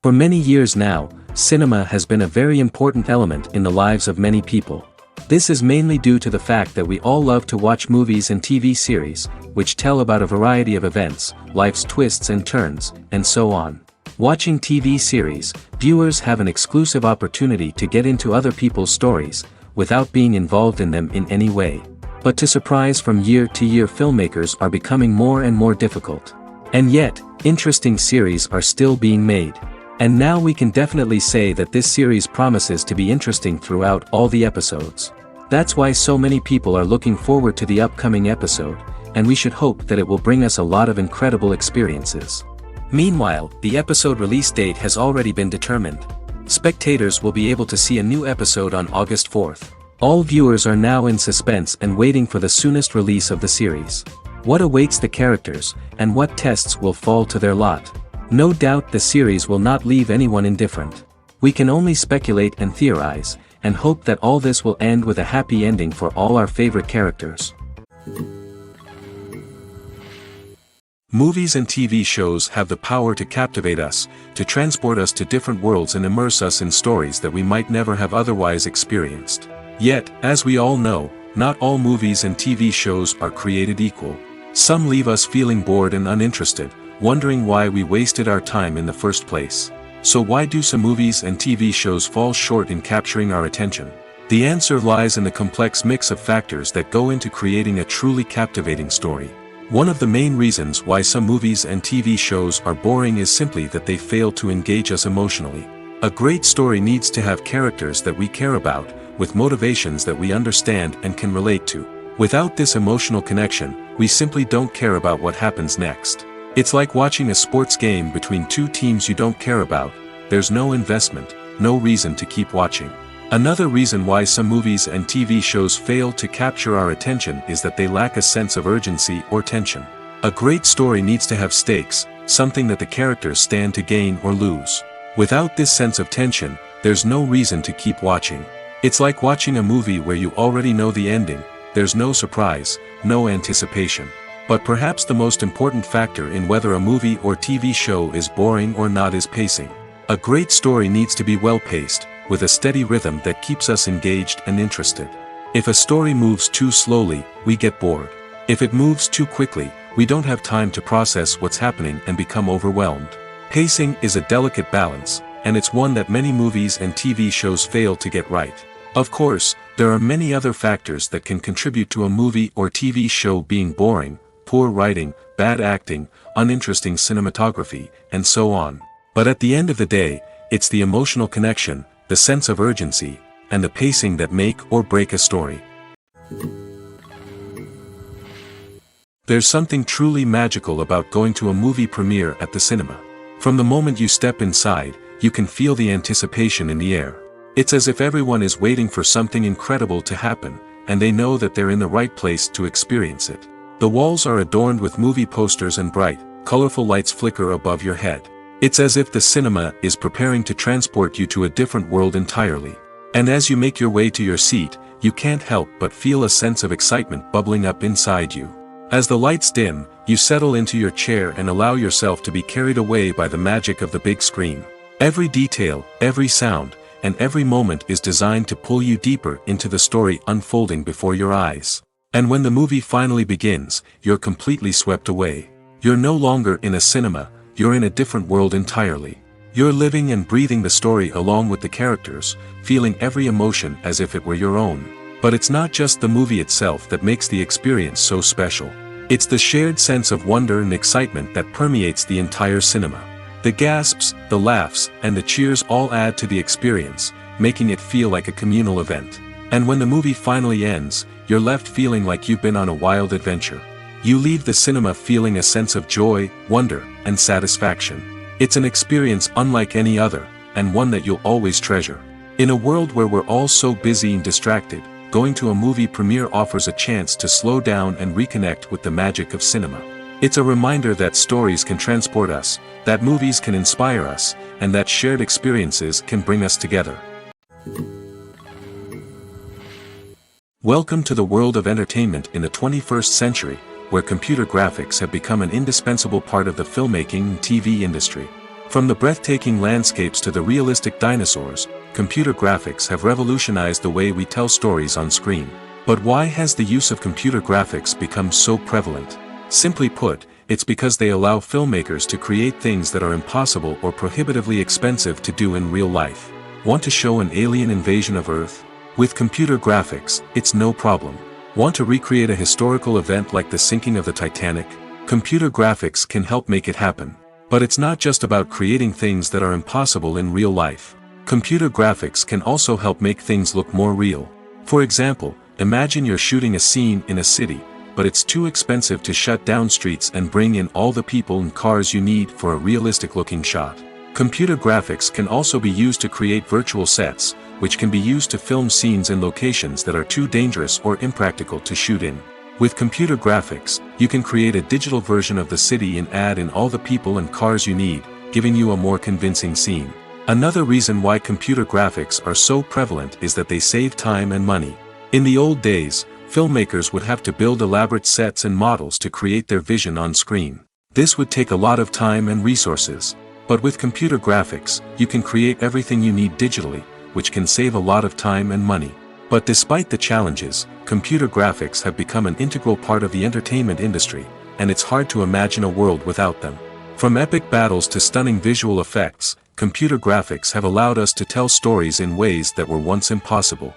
For many years now, cinema has been a very important element in the lives of many people. This is mainly due to the fact that we all love to watch movies and TV series, which tell about a variety of events, life's twists and turns, and so on. Watching TV series, viewers have an exclusive opportunity to get into other people's stories, without being involved in them in any way. But to surprise from year to year, filmmakers are becoming more and more difficult. And yet, interesting series are still being made. And now we can definitely say that this series promises to be interesting throughout all the episodes. That's why so many people are looking forward to the upcoming episode, and we should hope that it will bring us a lot of incredible experiences. Meanwhile, the episode release date has already been determined. Spectators will be able to see a new episode on August 4th. All viewers are now in suspense and waiting for the soonest release of the series. What awaits the characters, and what tests will fall to their lot? No doubt the series will not leave anyone indifferent. We can only speculate and theorize, and hope that all this will end with a happy ending for all our favorite characters. Movies and TV shows have the power to captivate us, to transport us to different worlds and immerse us in stories that we might never have otherwise experienced. Yet, as we all know, not all movies and TV shows are created equal. Some leave us feeling bored and uninterested, wondering why we wasted our time in the first place. So why do some movies and TV shows fall short in capturing our attention? The answer lies in the complex mix of factors that go into creating a truly captivating story. One of the main reasons why some movies and TV shows are boring is simply that they fail to engage us emotionally. A great story needs to have characters that we care about, with motivations that we understand and can relate to. Without this emotional connection, we simply don't care about what happens next. It's like watching a sports game between two teams you don't care about. There's no investment, no reason to keep watching. Another reason why some movies and TV shows fail to capture our attention is that they lack a sense of urgency or tension. A great story needs to have stakes, something that the characters stand to gain or lose. Without this sense of tension, there's no reason to keep watching. It's like watching a movie where you already know the ending. There's no surprise, no anticipation. But perhaps the most important factor in whether a movie or TV show is boring or not is pacing. A great story needs to be well-paced, with a steady rhythm that keeps us engaged and interested. If a story moves too slowly, we get bored. If it moves too quickly, we don't have time to process what's happening and become overwhelmed. Pacing is a delicate balance, and it's one that many movies and TV shows fail to get right. Of course, there are many other factors that can contribute to a movie or TV show being boring: poor writing, bad acting, uninteresting cinematography, and so on. But at the end of the day, it's the emotional connection, the sense of urgency, and the pacing that make or break a story. There's something truly magical about going to a movie premiere at the cinema. From the moment you step inside, you can feel the anticipation in the air. It's as if everyone is waiting for something incredible to happen, and they know that they're in the right place to experience it. The walls are adorned with movie posters and bright, colorful lights flicker above your head. It's as if the cinema is preparing to transport you to a different world entirely. And as you make your way to your seat, you can't help but feel a sense of excitement bubbling up inside you. As the lights dim, you settle into your chair and allow yourself to be carried away by the magic of the big screen. Every detail, every sound, and every moment is designed to pull you deeper into the story unfolding before your eyes. And when the movie finally begins, you're completely swept away. You're no longer in a cinema, you're in a different world entirely. You're living and breathing the story along with the characters, feeling every emotion as if it were your own. But it's not just the movie itself that makes the experience so special. It's the shared sense of wonder and excitement that permeates the entire cinema. The gasps, the laughs, and the cheers all add to the experience, making it feel like a communal event. And when the movie finally ends, you're left feeling like you've been on a wild adventure. You leave the cinema feeling a sense of joy, wonder, and satisfaction. It's an experience unlike any other, and one that you'll always treasure. In a world where we're all so busy and distracted, going to a movie premiere offers a chance to slow down and reconnect with the magic of cinema. It's a reminder that stories can transport us, that movies can inspire us, and that shared experiences can bring us together. Welcome to the world of entertainment in the 21st century, where computer graphics have become an indispensable part of the filmmaking and TV industry. From the breathtaking landscapes to the realistic dinosaurs, computer graphics have revolutionized the way we tell stories on screen. But why has the use of computer graphics become so prevalent? Simply put, it's because they allow filmmakers to create things that are impossible or prohibitively expensive to do in real life. Want to show an alien invasion of Earth? With computer graphics, it's no problem. Want to recreate a historical event like the sinking of the Titanic? Computer graphics can help make it happen. But it's not just about creating things that are impossible in real life. Computer graphics can also help make things look more real. For example, imagine you're shooting a scene in a city, but it's too expensive to shut down streets and bring in all the people and cars you need for a realistic-looking shot. Computer graphics can also be used to create virtual sets, which can be used to film scenes in locations that are too dangerous or impractical to shoot in. With computer graphics, you can create a digital version of the city and add in all the people and cars you need, giving you a more convincing scene. Another reason why computer graphics are so prevalent is that they save time and money. In the old days, filmmakers would have to build elaborate sets and models to create their vision on screen. This would take a lot of time and resources. But with computer graphics, you can create everything you need digitally, which can save a lot of time and money. But despite the challenges, computer graphics have become an integral part of the entertainment industry, and it's hard to imagine a world without them. From epic battles to stunning visual effects, computer graphics have allowed us to tell stories in ways that were once impossible.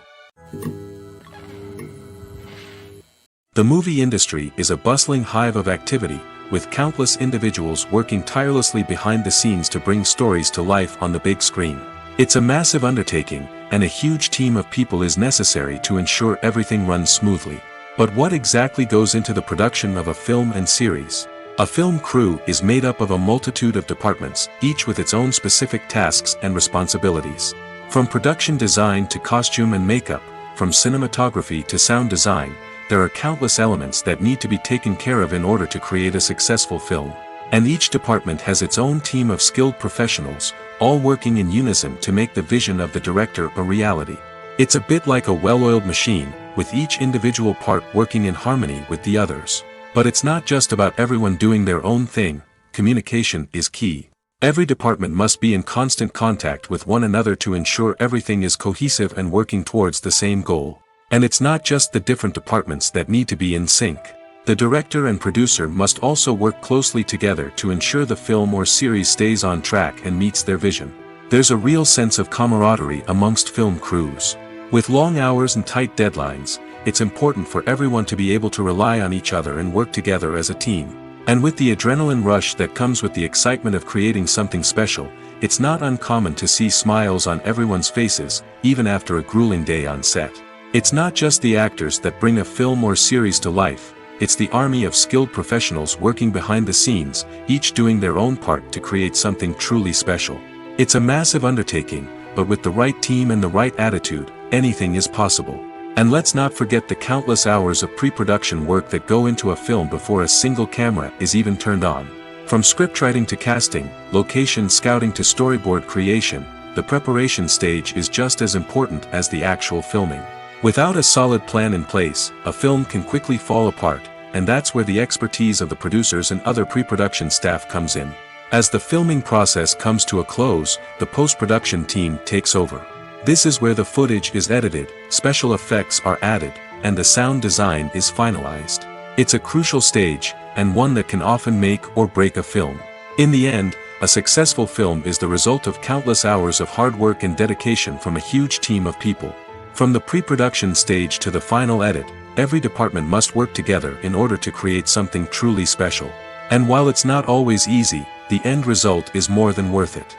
The movie industry is a bustling hive of activity, with countless individuals working tirelessly behind the scenes to bring stories to life on the big screen. It's a massive undertaking, and a huge team of people is necessary to ensure everything runs smoothly. But what exactly goes into the production of a film and series? A film crew is made up of a multitude of departments, each with its own specific tasks and responsibilities. From production design to costume and makeup, from cinematography to sound design, there are countless elements that need to be taken care of in order to create a successful film. And each department has its own team of skilled professionals, all working in unison to make the vision of the director a reality. It's a bit like a well-oiled machine, with each individual part working in harmony with the others. But it's not just about everyone doing their own thing. Communication is key. Every department must be in constant contact with one another to ensure everything is cohesive and working towards the same goal. And it's not just the different departments that need to be in sync. The director and producer must also work closely together to ensure the film or series stays on track and meets their vision. There's a real sense of camaraderie amongst film crews. With long hours and tight deadlines, it's important for everyone to be able to rely on each other and work together as a team. And with the adrenaline rush that comes with the excitement of creating something special, it's not uncommon to see smiles on everyone's faces, even after a grueling day on set. It's not just the actors that bring a film or series to life. It's the army of skilled professionals working behind the scenes, each doing their own part to create something truly special. It's a massive undertaking, but with the right team and the right attitude, anything is possible. And let's not forget the countless hours of pre-production work that go into a film before a single camera is even turned on. From scriptwriting to casting, location scouting to storyboard creation, the preparation stage is just as important as the actual filming. Without a solid plan in place, a film can quickly fall apart, and that's where the expertise of the producers and other pre-production staff comes in. As the filming process comes to a close, the post-production team takes over. This is where the footage is edited, special effects are added, and the sound design is finalized. It's a crucial stage, and one that can often make or break a film. In the end, A successful film is the result of countless hours of hard work and dedication from a huge team of people. From the pre-production stage to the final edit, every department must work together in order to create something truly special. And while it's not always easy, the end result is more than worth it.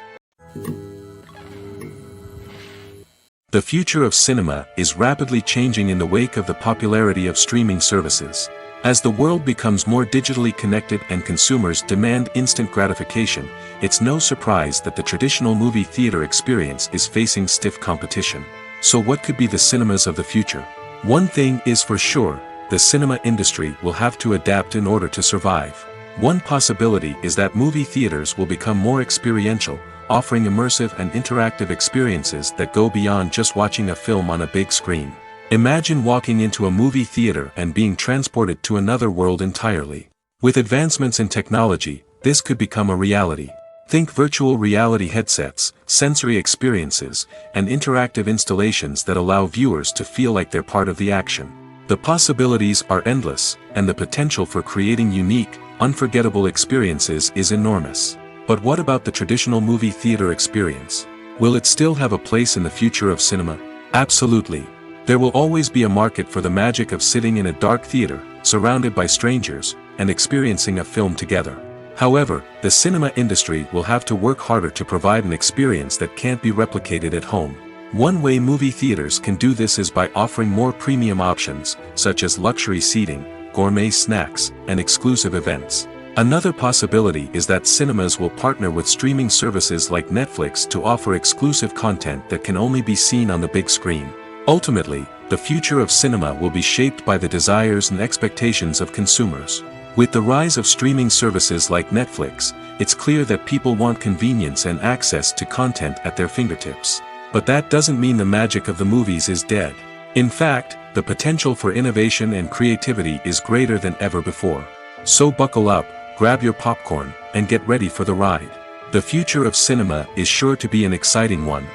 The future of cinema is rapidly changing in the wake of the popularity of streaming services. As the world becomes more digitally connected and consumers demand instant gratification, it's no surprise that the traditional movie theater experience is facing stiff competition. So what could be the cinemas of the future? One thing is for sure, the cinema industry will have to adapt in order to survive. One possibility is that movie theaters will become more experiential, offering immersive and interactive experiences that go beyond just watching a film on a big screen. Imagine walking into a movie theater and being transported to another world entirely. With advancements in technology, this could become a reality. Think virtual reality headsets, sensory experiences, and interactive installations that allow viewers to feel like they're part of the action. The possibilities are endless, and the potential for creating unique, unforgettable experiences is enormous. But what about the traditional movie theater experience? Will it still have a place in the future of cinema? Absolutely. There will always be a market for the magic of sitting in a dark theater, surrounded by strangers, and experiencing a film together. However, the cinema industry will have to work harder to provide an experience that can't be replicated at home. One way movie theaters can do this is by offering more premium options, such as luxury seating, gourmet snacks, and exclusive events. Another possibility is that cinemas will partner with streaming services like Netflix to offer exclusive content that can only be seen on the big screen. Ultimately, the future of cinema will be shaped by the desires and expectations of consumers. With the rise of streaming services like Netflix, it's clear that people want convenience and access to content at their fingertips. But that doesn't mean the magic of the movies is dead. In fact, the potential for innovation and creativity is greater than ever before. So buckle up, grab your popcorn, and get ready for the ride. The future of cinema is sure to be an exciting one.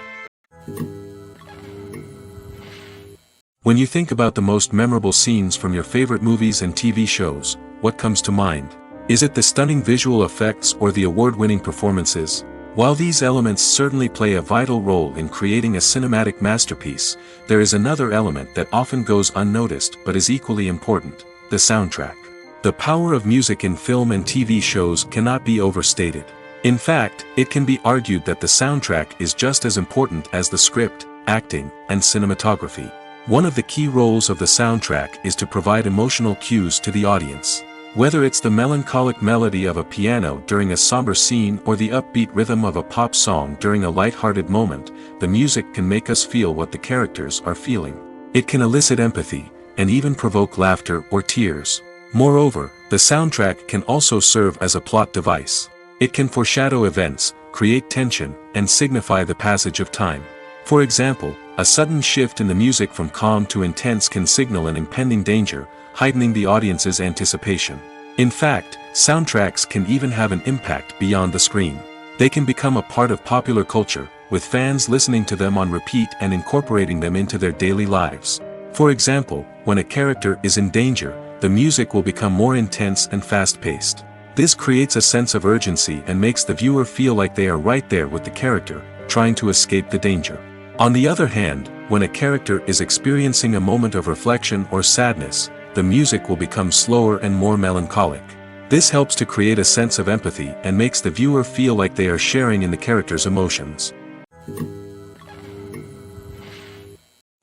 When you think about the most memorable scenes from your favorite movies and TV shows, what comes to mind? Is it the stunning visual effects or the award-winning performances? While these elements certainly play a vital role in creating a cinematic masterpiece, there is another element that often goes unnoticed but is equally important: the soundtrack. The power of music in film and TV shows cannot be overstated. In fact, it can be argued that the soundtrack is just as important as the script, acting, and cinematography. One of the key roles of the soundtrack is to provide emotional cues to the audience. Whether it's the melancholic melody of a piano during a somber scene or the upbeat rhythm of a pop song during a light-hearted moment, the music can make us feel what the characters are feeling. It can elicit empathy, and even provoke laughter or tears. Moreover, the soundtrack can also serve as a plot device. It can foreshadow events, create tension, and signify the passage of time. For example, a sudden shift in the music from calm to intense can signal an impending danger, heightening the audience's anticipation. In fact, soundtracks can even have an impact beyond the screen. They can become a part of popular culture, with fans listening to them on repeat and incorporating them into their daily lives. For example, when a character is in danger, the music will become more intense and fast-paced. This creates a sense of urgency and makes the viewer feel like they are right there with the character, trying to escape the danger. On the other hand, when a character is experiencing a moment of reflection or sadness, the music will become slower and more melancholic. This helps to create a sense of empathy and makes the viewer feel like they are sharing in the character's emotions.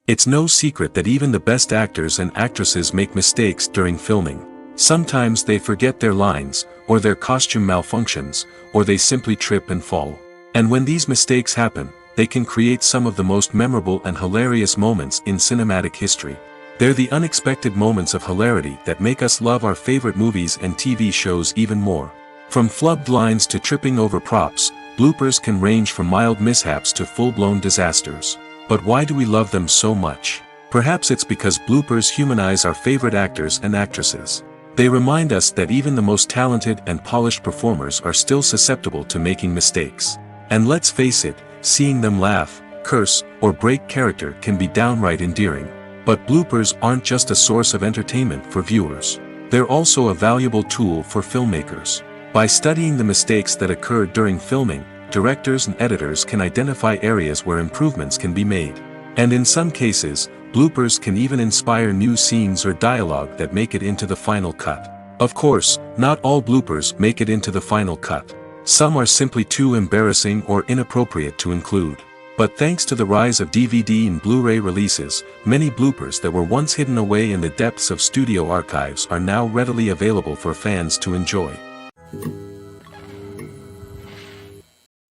It's no secret that even the best actors and actresses make mistakes during filming. Sometimes they forget their lines, or their costume malfunctions, or they simply trip and fall. And when these mistakes happen, they can create some of the most memorable and hilarious moments in cinematic history. They're the unexpected moments of hilarity that make us love our favorite movies and TV shows even more. From flubbed lines to tripping over props, bloopers can range from mild mishaps to full-blown disasters. But why do we love them so much? Perhaps it's because bloopers humanize our favorite actors and actresses. They remind us that even the most talented and polished performers are still susceptible to making mistakes. And let's face it, seeing them laugh, curse, or break character can be downright endearing. But bloopers aren't just a source of entertainment for viewers. They're also a valuable tool for filmmakers. By studying the mistakes that occurred during filming, directors and editors can identify areas where improvements can be made. And in some cases, bloopers can even inspire new scenes or dialogue that make it into the final cut. Of course, not all bloopers make it into the final cut. Some are simply too embarrassing or inappropriate to include. But thanks to the rise of DVD and Blu-ray releases, many bloopers that were once hidden away in the depths of studio archives are now readily available for fans to enjoy.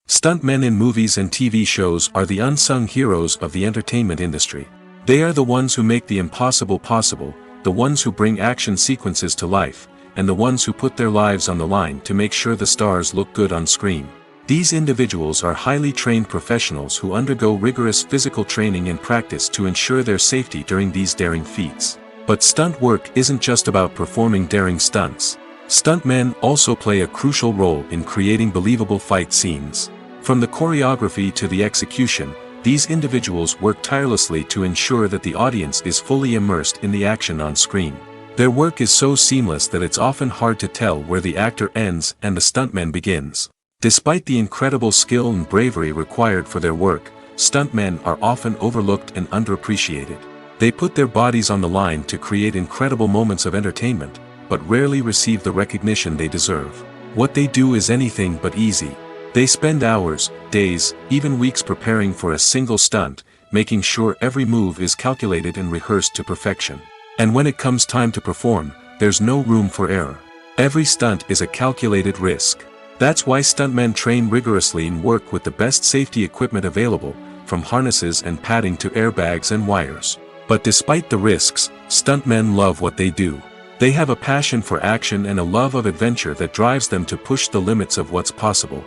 Stuntmen in movies and TV shows are the unsung heroes of the entertainment industry. They are the ones who make the impossible possible, the ones who bring action sequences to life, and the ones who put their lives on the line to make sure the stars look good on screen. These individuals are highly trained professionals who undergo rigorous physical training and practice to ensure their safety during these daring feats. But stunt work isn't just about performing daring stunts. Stuntmen also play a crucial role in creating believable fight scenes. From the choreography to the execution, these individuals work tirelessly to ensure that the audience is fully immersed in the action on screen. Their work is so seamless that it's often hard to tell where the actor ends and the stuntman begins. Despite the incredible skill and bravery required for their work, stuntmen are often overlooked and underappreciated. They put their bodies on the line to create incredible moments of entertainment, but rarely receive the recognition they deserve. What they do is anything but easy. They spend hours, days, even weeks preparing for a single stunt, making sure every move is calculated and rehearsed to perfection. And when it comes time to perform, there's no room for error. Every stunt is a calculated risk. That's why stuntmen train rigorously and work with the best safety equipment available, from harnesses and padding to airbags and wires. But despite the risks, stuntmen love what they do. They have a passion for action and a love of adventure that drives them to push the limits of what's possible.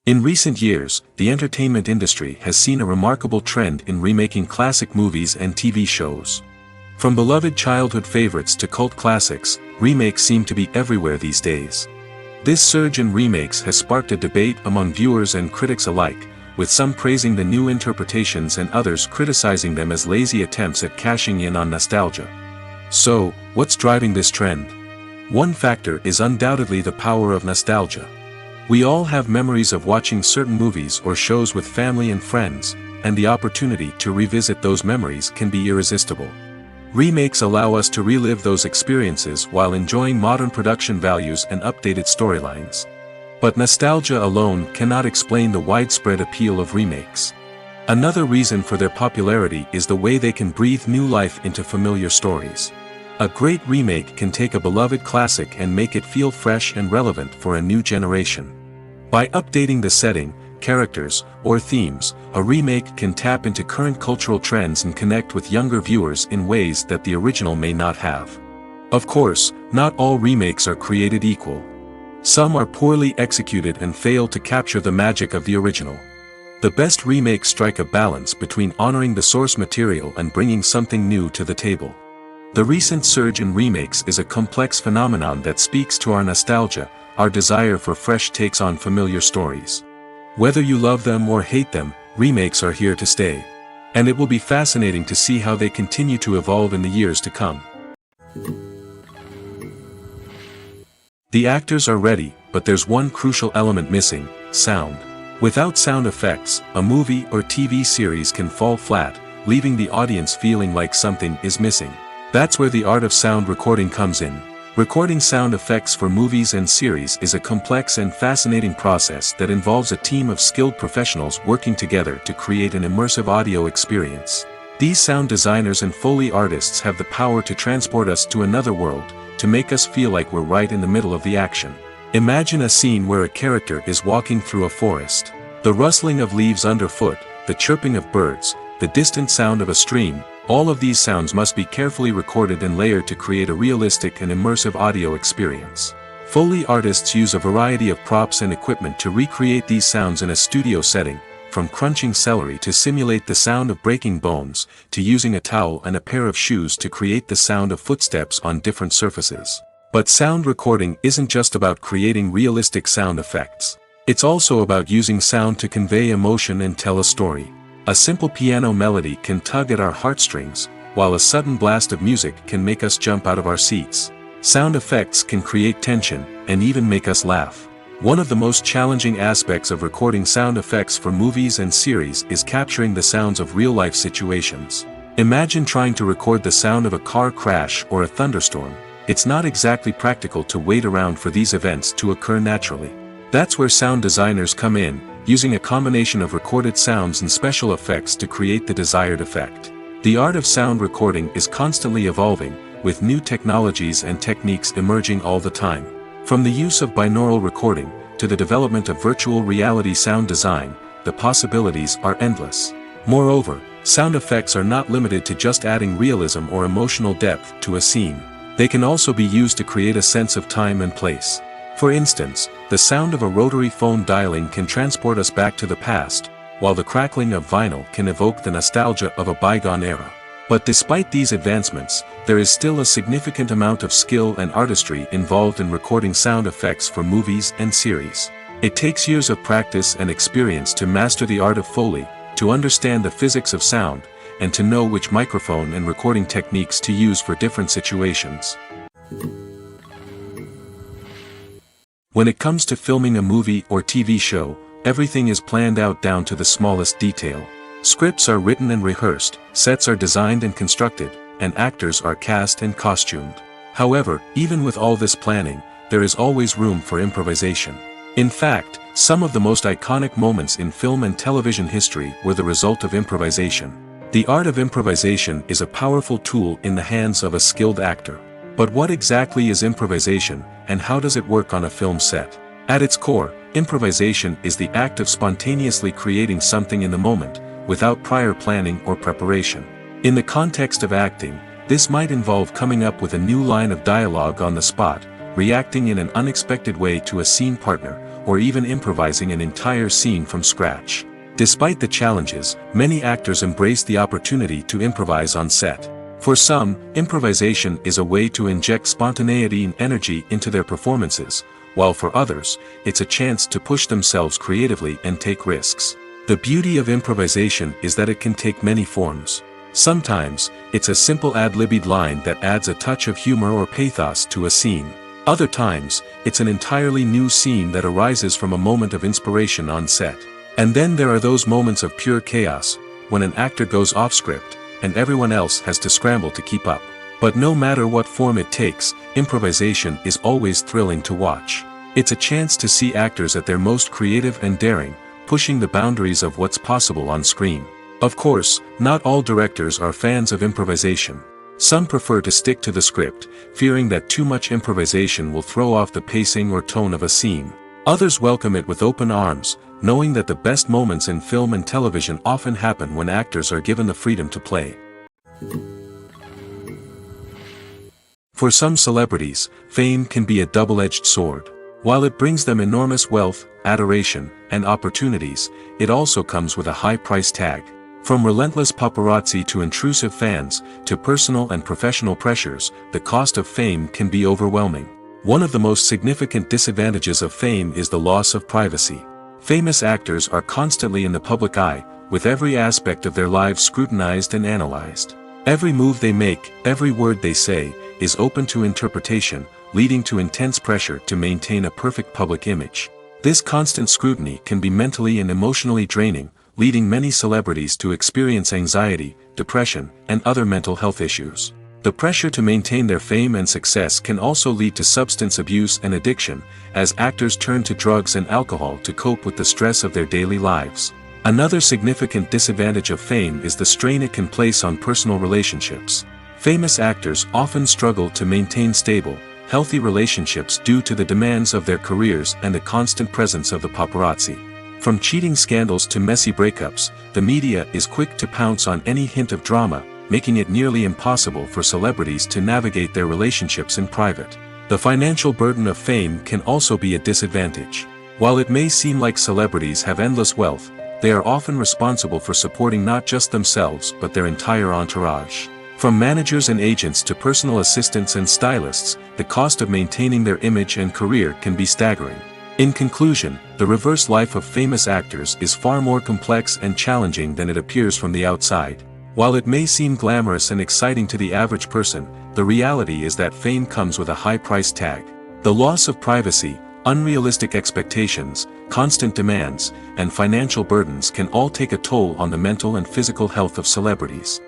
In recent years, the entertainment industry has seen a remarkable trend in remaking classic movies and TV shows. From beloved childhood favorites to cult classics, remakes seem to be everywhere these days. This surge in remakes has sparked a debate among viewers and critics alike, with some praising the new interpretations and others criticizing them as lazy attempts at cashing in on nostalgia. So, what's driving this trend? One factor is undoubtedly the power of nostalgia. We all have memories of watching certain movies or shows with family and friends, and the opportunity to revisit those memories can be irresistible. Remakes allow us to relive those experiences while enjoying modern production values and updated storylines. But nostalgia alone cannot explain the widespread appeal of remakes. Another reason for their popularity is the way they can breathe new life into familiar stories. A great remake can take a beloved classic and make it feel fresh and relevant for a new generation. By updating the setting, characters, or themes, a remake can tap into current cultural trends and connect with younger viewers in ways that the original may not have. Of course, not all remakes are created equal. Some are poorly executed and fail to capture the magic of the original. The best remakes strike a balance between honoring the source material and bringing something new to the table. The recent surge in remakes is a complex phenomenon that speaks to our nostalgia, our desire for fresh takes on familiar stories. Whether you love them or hate them, remakes are here to stay. And it will be fascinating to see how they continue to evolve in the years to come. The actors are ready, but there's one crucial element missing: sound. Without sound effects, a movie or TV series can fall flat, leaving the audience feeling like something is missing. That's where the art of sound recording comes in. Recording sound effects for movies and series is a complex and fascinating process that involves a team of skilled professionals working together to create an immersive audio experience. These sound designers and Foley artists have the power to transport us to another world, to make us feel like we're right in the middle of the action. Imagine a scene where a character is walking through a forest. The rustling of leaves underfoot, the chirping of birds, the distant sound of a stream, all of these sounds must be carefully recorded and layered to create a realistic and immersive audio experience. Foley artists use a variety of props and equipment to recreate these sounds in a studio setting, from crunching celery to simulate the sound of breaking bones, to using a towel and a pair of shoes to create the sound of footsteps on different surfaces. But sound recording isn't just about creating realistic sound effects. It's also about using sound to convey emotion and tell a story. A simple piano melody can tug at our heartstrings, while a sudden blast of music can make us jump out of our seats. Sound effects can create tension, and even make us laugh. One of the most challenging aspects of recording sound effects for movies and series is capturing the sounds of real-life situations. Imagine trying to record the sound of a car crash or a thunderstorm. It's not exactly practical to wait around for these events to occur naturally. That's where sound designers come in, using a combination of recorded sounds and special effects to create the desired effect. The art of sound recording is constantly evolving, with new technologies and techniques emerging all the time. From the use of binaural recording, to the development of virtual reality sound design, the possibilities are endless. Moreover, sound effects are not limited to just adding realism or emotional depth to a scene. They can also be used to create a sense of time and place. For instance, the sound of a rotary phone dialing can transport us back to the past, while the crackling of vinyl can evoke the nostalgia of a bygone era. But despite these advancements, there is still a significant amount of skill and artistry involved in recording sound effects for movies and series. It takes years of practice and experience to master the art of Foley, to understand the physics of sound, and to know which microphone and recording techniques to use for different situations. When it comes to filming a movie or TV show, everything is planned out down to the smallest detail. Scripts are written and rehearsed, sets are designed and constructed, and actors are cast and costumed. However, even with all this planning, there is always room for improvisation. In fact, some of the most iconic moments in film and television history were the result of improvisation. The art of improvisation is a powerful tool in the hands of a skilled actor. But what exactly is improvisation, and how does it work on a film set? At its core, improvisation is the act of spontaneously creating something in the moment, without prior planning or preparation. In the context of acting, this might involve coming up with a new line of dialogue on the spot, reacting in an unexpected way to a scene partner, or even improvising an entire scene from scratch. Despite the challenges, many actors embrace the opportunity to improvise on set. For some, improvisation is a way to inject spontaneity and energy into their performances, while for others, it's a chance to push themselves creatively and take risks. The beauty of improvisation is that it can take many forms. Sometimes, it's a simple ad-libbed line that adds a touch of humor or pathos to a scene. Other times, it's an entirely new scene that arises from a moment of inspiration on set. And then there are those moments of pure chaos, when an actor goes off script, and everyone else has to scramble to keep up. But no matter what form it takes, improvisation is always thrilling to watch. It's a chance to see actors at their most creative and daring, pushing the boundaries of what's possible on screen. Of course, not all directors are fans of improvisation. Some prefer to stick to the script, fearing that too much improvisation will throw off the pacing or tone of a scene. Others welcome it with open arms, knowing that the best moments in film and television often happen when actors are given the freedom to play. For some celebrities, fame can be a double-edged sword. While it brings them enormous wealth, adoration, and opportunities, it also comes with a high price tag. From relentless paparazzi to intrusive fans, to personal and professional pressures, the cost of fame can be overwhelming. One of the most significant disadvantages of fame is the loss of privacy. Famous actors are constantly in the public eye, with every aspect of their lives scrutinized and analyzed. Every move they make, every word they say, is open to interpretation, leading to intense pressure to maintain a perfect public image. This constant scrutiny can be mentally and emotionally draining, leading many celebrities to experience anxiety, depression, and other mental health issues. The pressure to maintain their fame and success can also lead to substance abuse and addiction, as actors turn to drugs and alcohol to cope with the stress of their daily lives. Another significant disadvantage of fame is the strain it can place on personal relationships. Famous actors often struggle to maintain stable, healthy relationships due to the demands of their careers and the constant presence of the paparazzi. From cheating scandals to messy breakups, the media is quick to pounce on any hint of drama, making it nearly impossible for celebrities to navigate their relationships in private. The financial burden of fame can also be a disadvantage. While it may seem like celebrities have endless wealth, they are often responsible for supporting not just themselves but their entire entourage. From managers and agents to personal assistants and stylists, the cost of maintaining their image and career can be staggering. In conclusion, the reverse life of famous actors is far more complex and challenging than it appears from the outside. While it may seem glamorous and exciting to the average person, the reality is that fame comes with a high price tag. The loss of privacy, unrealistic expectations, constant demands, and financial burdens can all take a toll on the mental and physical health of celebrities.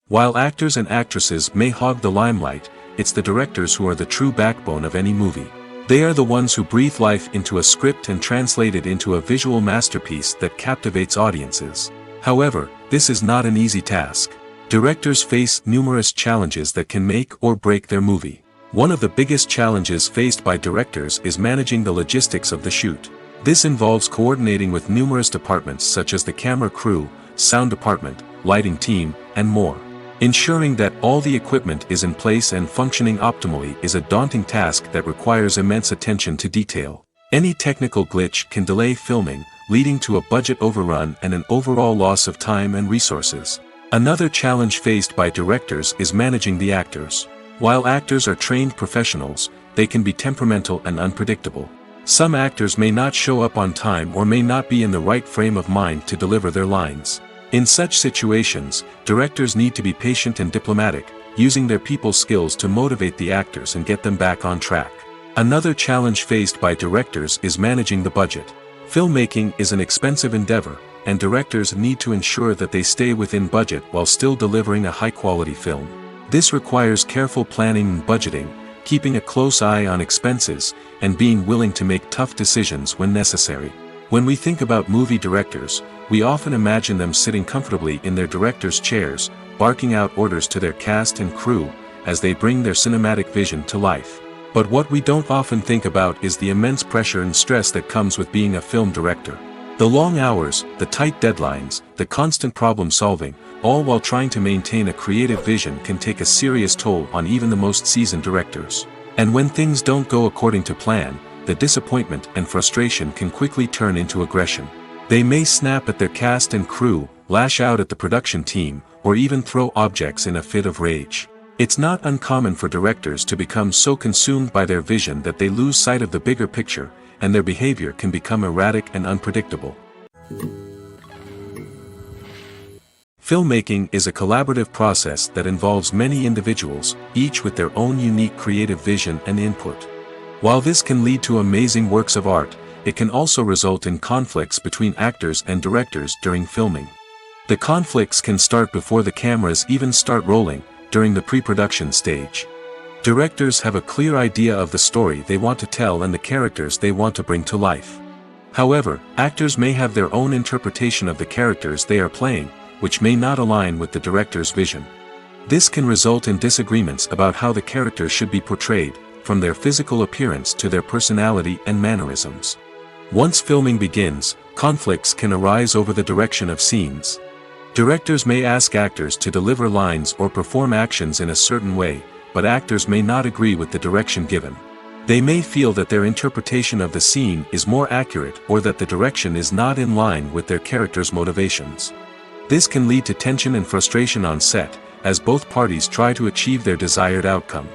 While actors and actresses may hog the limelight, it's the directors who are the true backbone of any movie. They are the ones who breathe life into a script and translate it into a visual masterpiece that captivates audiences. However, this is not an easy task. Directors face numerous challenges that can make or break their movie. One of the biggest challenges faced by directors is managing the logistics of the shoot. This involves coordinating with numerous departments such as the camera crew, sound department, lighting team, and more. Ensuring that all the equipment is in place and functioning optimally is a daunting task that requires immense attention to detail. Any technical glitch can delay filming, leading to a budget overrun and an overall loss of time and resources. Another challenge faced by directors is managing the actors. While actors are trained professionals, they can be temperamental and unpredictable. Some actors may not show up on time or may not be in the right frame of mind to deliver their lines. In such situations, directors need to be patient and diplomatic, using their people skills to motivate the actors and get them back on track. Another challenge faced by directors is managing the budget. Filmmaking is an expensive endeavor, and directors need to ensure that they stay within budget while still delivering a high-quality film. This requires careful planning and budgeting, keeping a close eye on expenses, and being willing to make tough decisions when necessary. When we think about movie directors, we often imagine them sitting comfortably in their director's chairs, barking out orders to their cast and crew, as they bring their cinematic vision to life. But what we don't often think about is the immense pressure and stress that comes with being a film director. The long hours, the tight deadlines, the constant problem solving, all while trying to maintain a creative vision can take a serious toll on even the most seasoned directors. And when things don't go according to plan, the disappointment and frustration can quickly turn into aggression. They may snap at their cast and crew, lash out at the production team, or even throw objects in a fit of rage. It's not uncommon for directors to become so consumed by their vision that they lose sight of the bigger picture, and their behavior can become erratic and unpredictable. Filmmaking is a collaborative process that involves many individuals, each with their own unique creative vision and input. While this can lead to amazing works of art, it can also result in conflicts between actors and directors during filming. The conflicts can start before the cameras even start rolling, during the pre-production stage. Directors have a clear idea of the story they want to tell and the characters they want to bring to life. However, actors may have their own interpretation of the characters they are playing, which may not align with the director's vision. This can result in disagreements about how the characters should be portrayed, from their physical appearance to their personality and mannerisms. Once filming begins, conflicts can arise over the direction of scenes. Directors may ask actors to deliver lines or perform actions in a certain way, but actors may not agree with the direction given. They may feel that their interpretation of the scene is more accurate or that the direction is not in line with their character's motivations. This can lead to tension and frustration on set, as both parties try to achieve their desired outcome.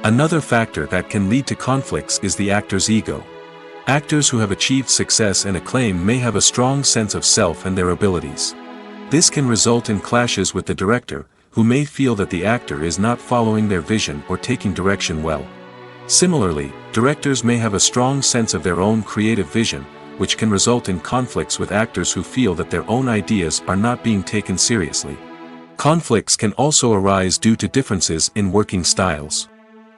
Another factor that can lead to conflicts is the actor's ego. Actors who have achieved success and acclaim may have a strong sense of self and their abilities. This can result in clashes with the director, who may feel that the actor is not following their vision or taking direction well. Similarly, directors may have a strong sense of their own creative vision, which can result in conflicts with actors who feel that their own ideas are not being taken seriously. Conflicts can also arise due to differences in working styles.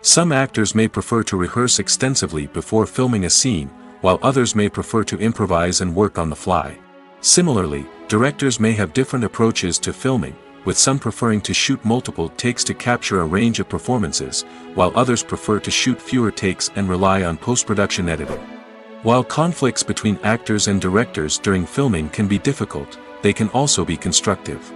Some actors may prefer to rehearse extensively before filming a scene, while others may prefer to improvise and work on the fly. Similarly, directors may have different approaches to filming, with some preferring to shoot multiple takes to capture a range of performances, while others prefer to shoot fewer takes and rely on post-production editing. While conflicts between actors and directors during filming can be difficult, they can also be constructive.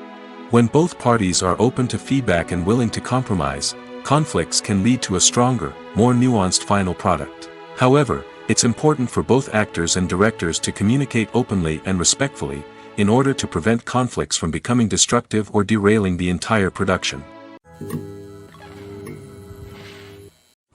When both parties are open to feedback and willing to compromise, conflicts can lead to a stronger, more nuanced final product. However, it's important for both actors and directors to communicate openly and respectfully, in order to prevent conflicts from becoming destructive or derailing the entire production.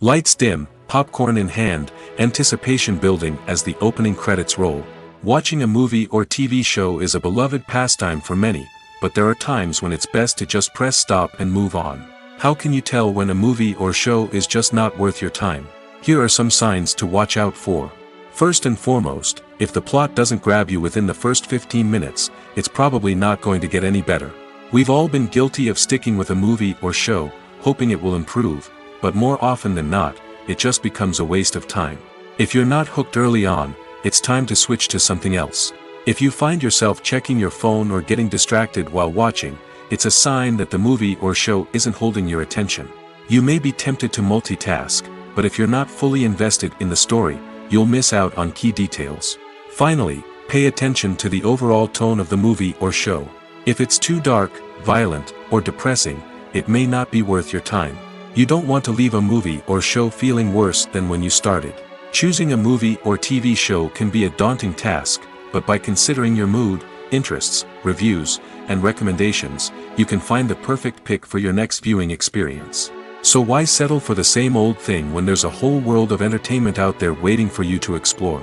Lights dim, popcorn in hand, anticipation building as the opening credits roll. Watching a movie or TV show is a beloved pastime for many, but there are times when it's best to just press stop and move on. How can you tell when a movie or show is just not worth your time? Here are some signs to watch out for. First and foremost, if the plot doesn't grab you within the first 15 minutes, it's probably not going to get any better. We've all been guilty of sticking with a movie or show, hoping it will improve, but more often than not, it just becomes a waste of time. If you're not hooked early on, it's time to switch to something else. If you find yourself checking your phone or getting distracted while watching, it's a sign that the movie or show isn't holding your attention. You may be tempted to multitask, but if you're not fully invested in the story, you'll miss out on key details. Finally, pay attention to the overall tone of the movie or show. If it's too dark, violent, or depressing, it may not be worth your time. You don't want to leave a movie or show feeling worse than when you started. Choosing a movie or TV show can be a daunting task, but by considering your mood, interests, reviews, and recommendations, you can find the perfect pick for your next viewing experience. So why settle for the same old thing when there's a whole world of entertainment out there waiting for you to explore?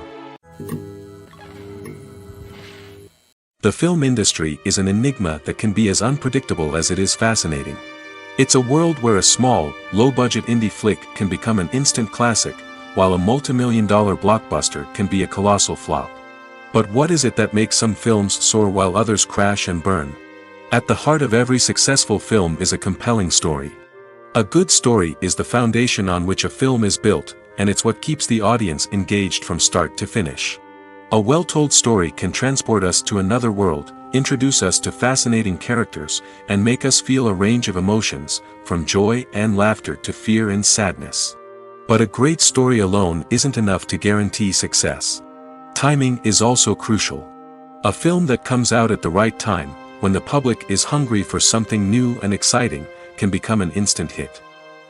The film industry is an enigma that can be as unpredictable as it is fascinating. It's a world where a small, low-budget indie flick can become an instant classic, while a multi-million-dollar blockbuster can be a colossal flop. But what is it that makes some films soar while others crash and burn? At the heart of every successful film is a compelling story. A good story is the foundation on which a film is built, and it's what keeps the audience engaged from start to finish. A well-told story can transport us to another world, introduce us to fascinating characters, and make us feel a range of emotions, from joy and laughter to fear and sadness. But a great story alone isn't enough to guarantee success. Timing is also crucial. A film that comes out at the right time, when the public is hungry for something new and exciting, can become an instant hit.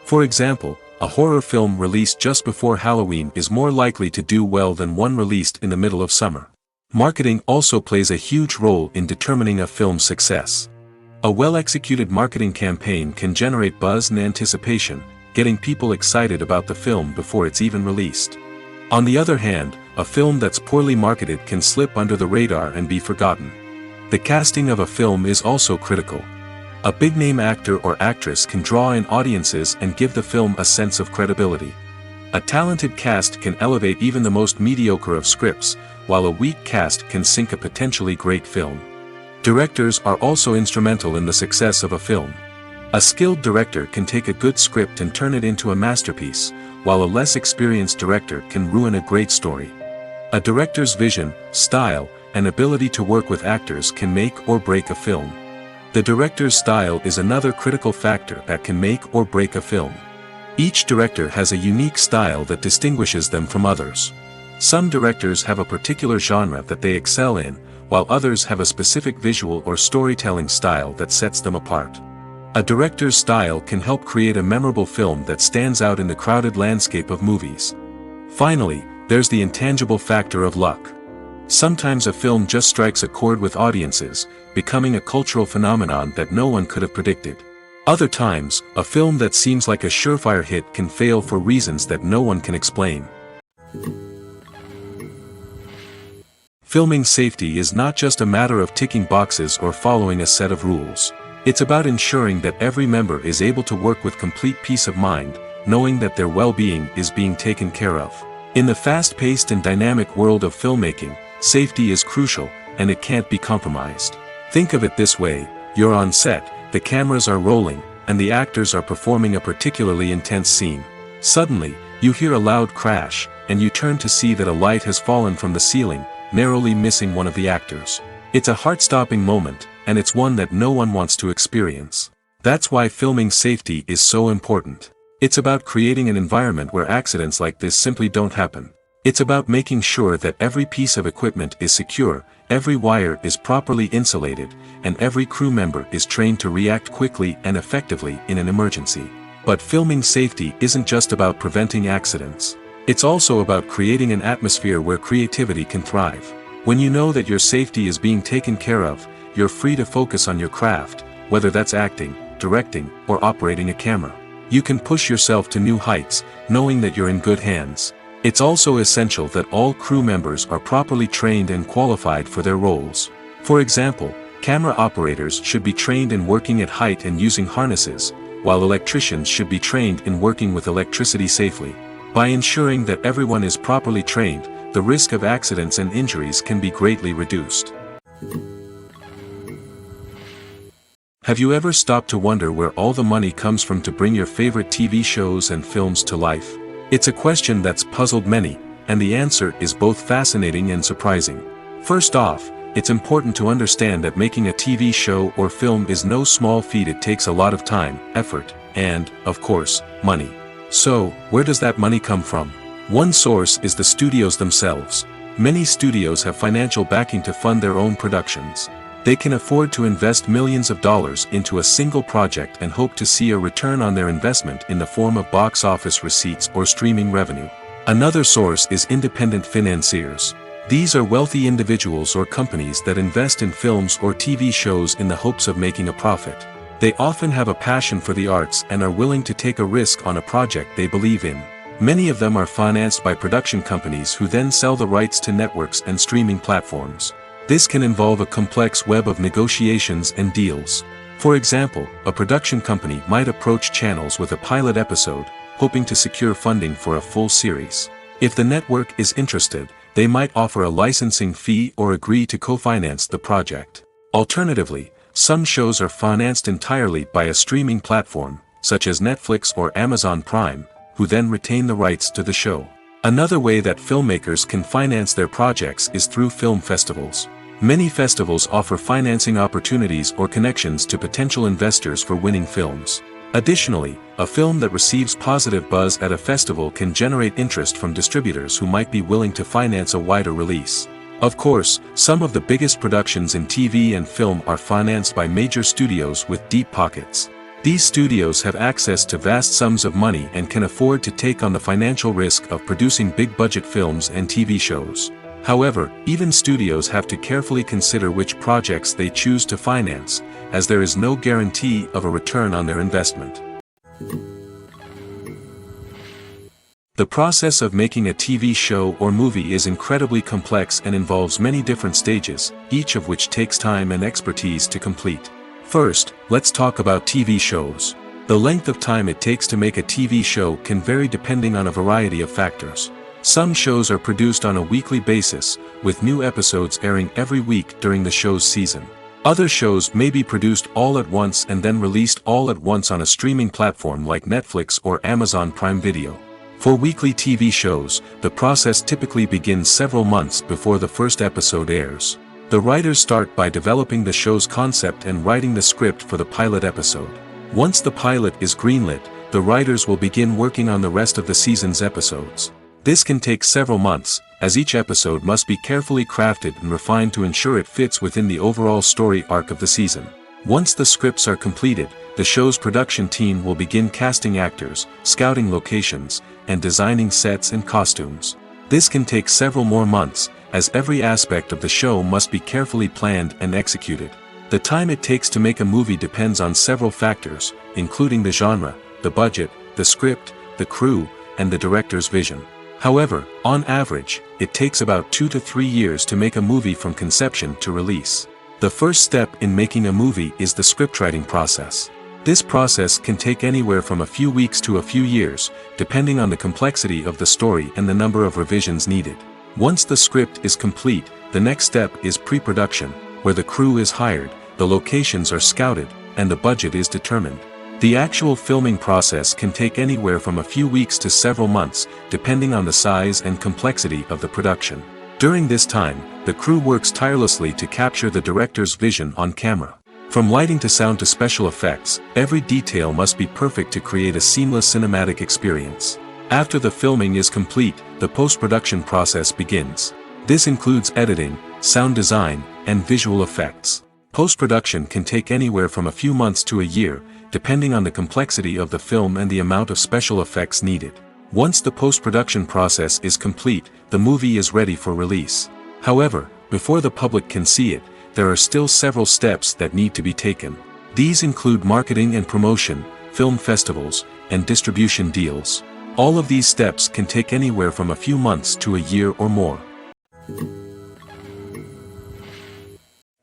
For example, a horror film released just before Halloween is more likely to do well than one released in the middle of summer. Marketing also plays a huge role in determining a film's success. A well-executed marketing campaign can generate buzz and anticipation, getting people excited about the film before it's even released. On the other hand, a film that's poorly marketed can slip under the radar and be forgotten. The casting of a film is also critical. A big-name actor or actress can draw in audiences and give the film a sense of credibility. A talented cast can elevate even the most mediocre of scripts, while a weak cast can sink a potentially great film. Directors are also instrumental in the success of a film. A skilled director can take a good script and turn it into a masterpiece, while a less experienced director can ruin a great story. A director's vision, style, and ability to work with actors can make or break a film. The director's style is another critical factor that can make or break a film. Each director has a unique style that distinguishes them from others. Some directors have a particular genre that they excel in, while others have a specific visual or storytelling style that sets them apart. A director's style can help create a memorable film that stands out in the crowded landscape of movies. Finally, there's the intangible factor of luck. Sometimes a film just strikes a chord with audiences, becoming a cultural phenomenon that no one could have predicted. Other times, a film that seems like a surefire hit can fail for reasons that no one can explain. Filming safety is not just a matter of ticking boxes or following a set of rules. It's about ensuring that every member is able to work with complete peace of mind, knowing that their well-being is being taken care of. In the fast-paced and dynamic world of filmmaking, safety is crucial, and it can't be compromised. Think of it this way: you're on set, the cameras are rolling, and the actors are performing a particularly intense scene. Suddenly, you hear a loud crash, and you turn to see that a light has fallen from the ceiling, narrowly missing one of the actors. It's a heart-stopping moment, and it's one that no one wants to experience. That's why filming safety is so important. It's about creating an environment where accidents like this simply don't happen. It's about making sure that every piece of equipment is secure, every wire is properly insulated, and every crew member is trained to react quickly and effectively in an emergency. But filming safety isn't just about preventing accidents. It's also about creating an atmosphere where creativity can thrive. When you know that your safety is being taken care of, you're free to focus on your craft, whether that's acting, directing, or operating a camera. You can push yourself to new heights, knowing that you're in good hands. It's also essential that all crew members are properly trained and qualified for their roles. For example, Camera operators should be trained in working at height and using harnesses, while electricians should be trained in working with electricity safely. By ensuring that everyone is properly trained, the risk of accidents and injuries can be greatly reduced. Have you ever stopped to wonder where all the money comes from to bring your favorite TV shows and films to life? It's a question that's puzzled many, and the answer is both fascinating and surprising. First off, it's important to understand that making a TV show or film is no small feat. It takes a lot of time, effort, and, of course, money. So, where does that money come from? One source is the studios themselves. Many studios have financial backing to fund their own productions. They can afford to invest millions of dollars into a single project and hope to see a return on their investment in the form of box office receipts or streaming revenue. Another source is independent financiers. These are wealthy individuals or companies that invest in films or TV shows in the hopes of making a profit. They often have a passion for the arts and are willing to take a risk on a project they believe in. Many of them are financed by production companies who then sell the rights to networks and streaming platforms. This can involve a complex web of negotiations and deals. For example, a production company might approach channels with a pilot episode, hoping to secure funding for a full series. If the network is interested, they might offer a licensing fee or agree to co-finance the project. Alternatively, some shows are financed entirely by a streaming platform, such as Netflix or Amazon Prime, who then retain the rights to the show. Another way that filmmakers can finance their projects is through film festivals. Many festivals offer financing opportunities or connections to potential investors for winning films. Additionally, a film that receives positive buzz at a festival can generate interest from distributors who might be willing to finance a wider release. Of course, some of the biggest productions in TV and film are financed by major studios with deep pockets. These studios have access to vast sums of money and can afford to take on the financial risk of producing big-budget films and TV shows. However, even studios have to carefully consider which projects they choose to finance, as there is no guarantee of a return on their investment. The process of making a TV show or movie is incredibly complex and involves many different stages, each of which takes time and expertise to complete. First, let's talk about TV shows. The length of time it takes to make a TV show can vary depending on a variety of factors. Some shows are produced on a weekly basis, with new episodes airing every week during the show's season. Other shows may be produced all at once and then released all at once on a streaming platform like Netflix or Amazon Prime Video. For weekly TV shows, the process typically begins several months before the first episode airs. The writers start by developing the show's concept and writing the script for the pilot episode. Once the pilot is greenlit, the writers will begin working on the rest of the season's episodes. This can take several months, as each episode must be carefully crafted and refined to ensure it fits within the overall story arc of the season. Once the scripts are completed, the show's production team will begin casting actors, scouting locations, and designing sets and costumes. This can take several more months, as every aspect of the show must be carefully planned and executed. The time it takes to make a movie depends on several factors, including the genre, the budget, the script, the crew, and the director's vision. However, on average, it takes about 2 to 3 years to make a movie from conception to release. The first step in making a movie is the scriptwriting process. This process can take anywhere from a few weeks to a few years, depending on the complexity of the story and the number of revisions needed. Once the script is complete, the next step is pre-production, where the crew is hired, the locations are scouted, and the budget is determined. The actual filming process can take anywhere from a few weeks to several months, depending on the size and complexity of the production. During this time, the crew works tirelessly to capture the director's vision on camera. From lighting to sound to special effects, every detail must be perfect to create a seamless cinematic experience. After the filming is complete, the post-production process begins. This includes editing, sound design, and visual effects. Post-production can take anywhere from a few months to a year, depending on the complexity of the film and the amount of special effects needed. Once the post-production process is complete, the movie is ready for release. However, before the public can see it, there are still several steps that need to be taken. These include marketing and promotion, film festivals, and distribution deals. All of these steps can take anywhere from a few months to a year or more.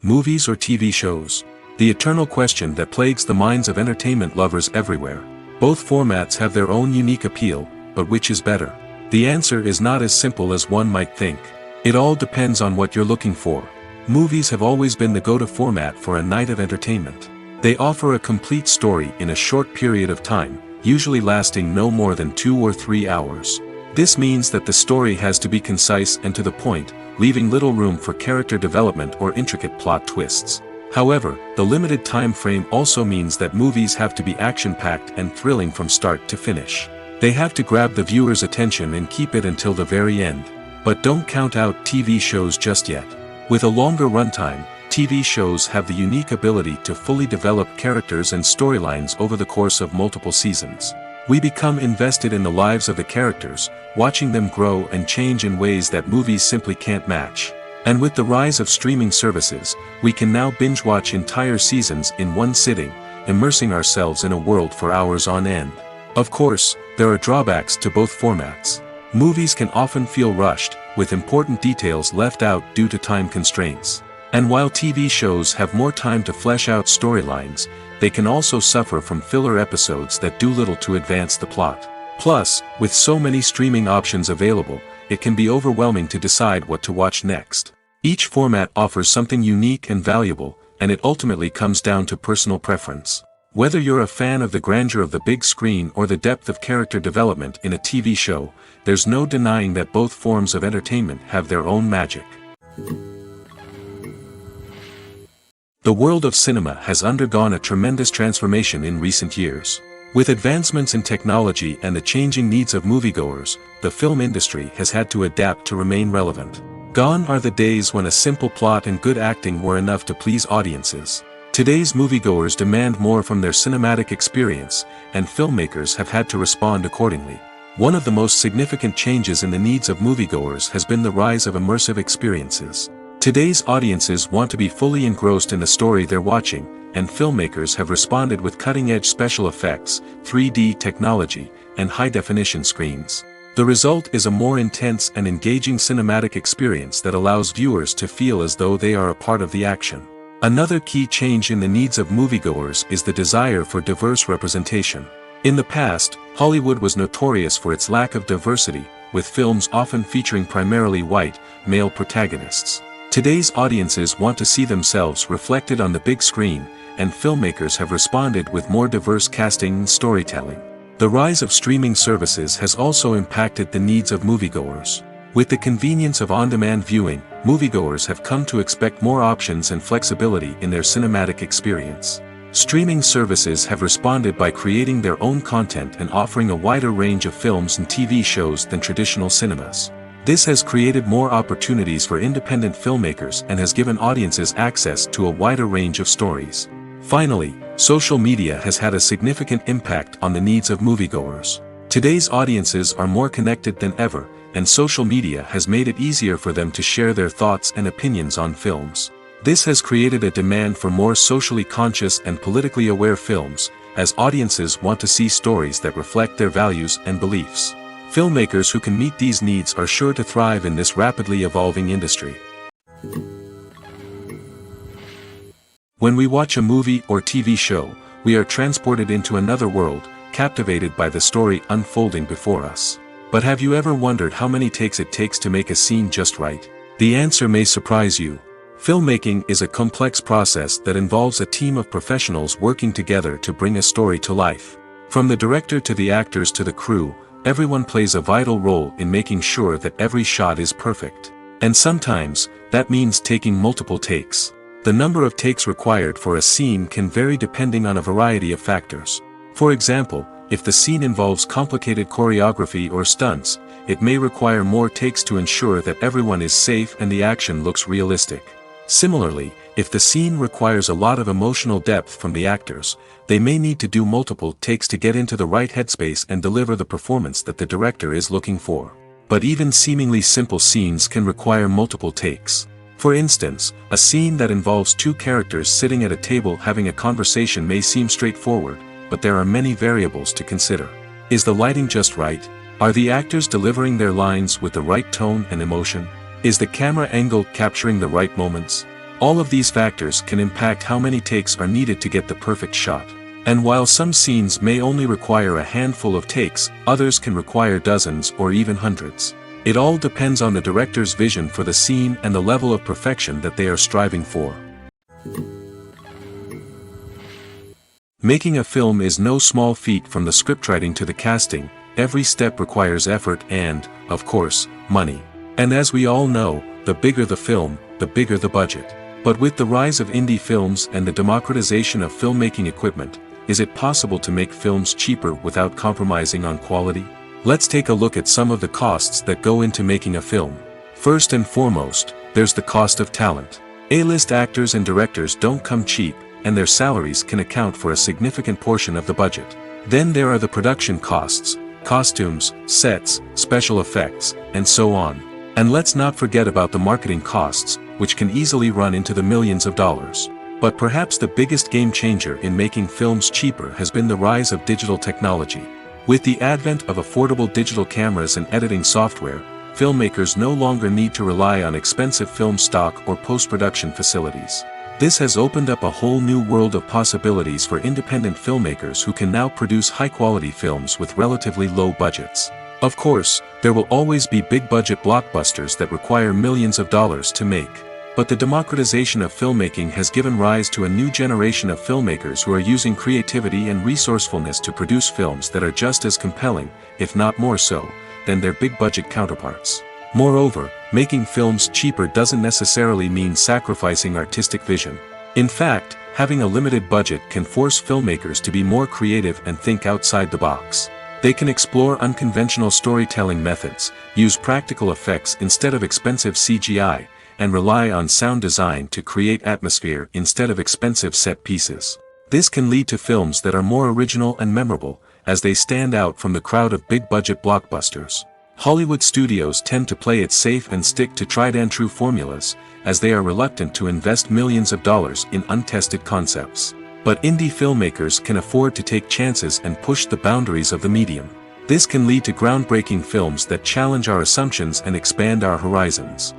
Movies or TV shows? The eternal question that plagues the minds of entertainment lovers everywhere. Both formats have their own unique appeal, but which is better? The answer is not as simple as one might think. It all depends on what you're looking for. Movies have always been the go-to format for a night of entertainment. They offer a complete story in a short period of time, usually lasting no more than 2 or 3 hours. This means that the story has to be concise and to the point, leaving little room for character development or intricate plot twists. However, the limited time frame also means that movies have to be action-packed and thrilling from start to finish. They have to grab the viewer's attention and keep it until the very end. But don't count out TV shows just yet. With a longer runtime, TV shows have the unique ability to fully develop characters and storylines over the course of multiple seasons. We become invested in the lives of the characters, watching them grow and change in ways that movies simply can't match. And with the rise of streaming services, we can now binge-watch entire seasons in one sitting, immersing ourselves in a world for hours on end. Of course, there are drawbacks to both formats. Movies can often feel rushed, with important details left out due to time constraints. And while TV shows have more time to flesh out storylines, they can also suffer from filler episodes that do little to advance the plot. Plus, with so many streaming options available, it can be overwhelming to decide what to watch next. Each format offers something unique and valuable, and it ultimately comes down to personal preference. Whether you're a fan of the grandeur of the big screen or the depth of character development in a TV show, there's no denying that both forms of entertainment have their own magic. The world of cinema has undergone a tremendous transformation in recent years. With advancements in technology and the changing needs of moviegoers, the film industry has had to adapt to remain relevant. Gone are the days when a simple plot and good acting were enough to please audiences. Today's moviegoers demand more from their cinematic experience, and filmmakers have had to respond accordingly. One of the most significant changes in the needs of moviegoers has been the rise of immersive experiences. Today's audiences want to be fully engrossed in the story they're watching, and filmmakers have responded with cutting-edge special effects, 3D technology, and high-definition screens. The result is a more intense and engaging cinematic experience that allows viewers to feel as though they are a part of the action. Another key change in the needs of moviegoers is the desire for diverse representation. In the past, Hollywood was notorious for its lack of diversity, with films often featuring primarily white, male protagonists. Today's audiences want to see themselves reflected on the big screen, and filmmakers have responded with more diverse casting and storytelling. The rise of streaming services has also impacted the needs of moviegoers. With the convenience of on-demand viewing, moviegoers have come to expect more options and flexibility in their cinematic experience. Streaming services have responded by creating their own content and offering a wider range of films and TV shows than traditional cinemas. This has created more opportunities for independent filmmakers and has given audiences access to a wider range of stories. Finally, social media has had a significant impact on the needs of moviegoers. Today's audiences are more connected than ever, and social media has made it easier for them to share their thoughts and opinions on films. This has created a demand for more socially conscious and politically aware films, as audiences want to see stories that reflect their values and beliefs. Filmmakers who can meet these needs are sure to thrive in this rapidly evolving industry. When we watch a movie or TV show, we are transported into another world, captivated by the story unfolding before us. But have you ever wondered how many takes it takes to make a scene just right? The answer may surprise you. Filmmaking is a complex process that involves a team of professionals working together to bring a story to life. From the director to the actors to the crew, everyone plays a vital role in making sure that every shot is perfect. And sometimes, that means taking multiple takes. The number of takes required for a scene can vary depending on a variety of factors. For example, if the scene involves complicated choreography or stunts, it may require more takes to ensure that everyone is safe and the action looks realistic. Similarly, if the scene requires a lot of emotional depth from the actors, they may need to do multiple takes to get into the right headspace and deliver the performance that the director is looking for. But even seemingly simple scenes can require multiple takes. For instance, a scene that involves two characters sitting at a table having a conversation may seem straightforward, but there are many variables to consider. Is the lighting just right? Are the actors delivering their lines with the right tone and emotion? Is the camera angle capturing the right moments? All of these factors can impact how many takes are needed to get the perfect shot. And while some scenes may only require a handful of takes, others can require dozens or even hundreds. It all depends on the director's vision for the scene and the level of perfection that they are striving for. Making a film is no small feat. From the scriptwriting to the casting, every step requires effort and, of course, money. And as we all know, the bigger the film, the bigger the budget. But with the rise of indie films and the democratization of filmmaking equipment, is it possible to make films cheaper without compromising on quality? Let's take a look at some of the costs that go into making a film. First and foremost, there's the cost of talent. A-list actors and directors don't come cheap, and their salaries can account for a significant portion of the budget. Then there are the production costs, costumes, sets, special effects, and so on. And let's not forget about the marketing costs, which can easily run into the millions of dollars. But perhaps the biggest game changer in making films cheaper has been the rise of digital technology. With the advent of affordable digital cameras and editing software, filmmakers no longer need to rely on expensive film stock or post-production facilities. This has opened up a whole new world of possibilities for independent filmmakers who can now produce high-quality films with relatively low budgets. Of course, there will always be big-budget blockbusters that require millions of dollars to make. But the democratization of filmmaking has given rise to a new generation of filmmakers who are using creativity and resourcefulness to produce films that are just as compelling, if not more so, than their big-budget counterparts. Moreover, making films cheaper doesn't necessarily mean sacrificing artistic vision. In fact, having a limited budget can force filmmakers to be more creative and think outside the box. They can explore unconventional storytelling methods, use practical effects instead of expensive CGI, and rely on sound design to create atmosphere instead of expensive set pieces. This can lead to films that are more original and memorable, as they stand out from the crowd of big-budget blockbusters. Hollywood studios tend to play it safe and stick to tried-and-true formulas, as they are reluctant to invest millions of dollars in untested concepts. But indie filmmakers can afford to take chances and push the boundaries of the medium. This can lead to groundbreaking films that challenge our assumptions and expand our horizons.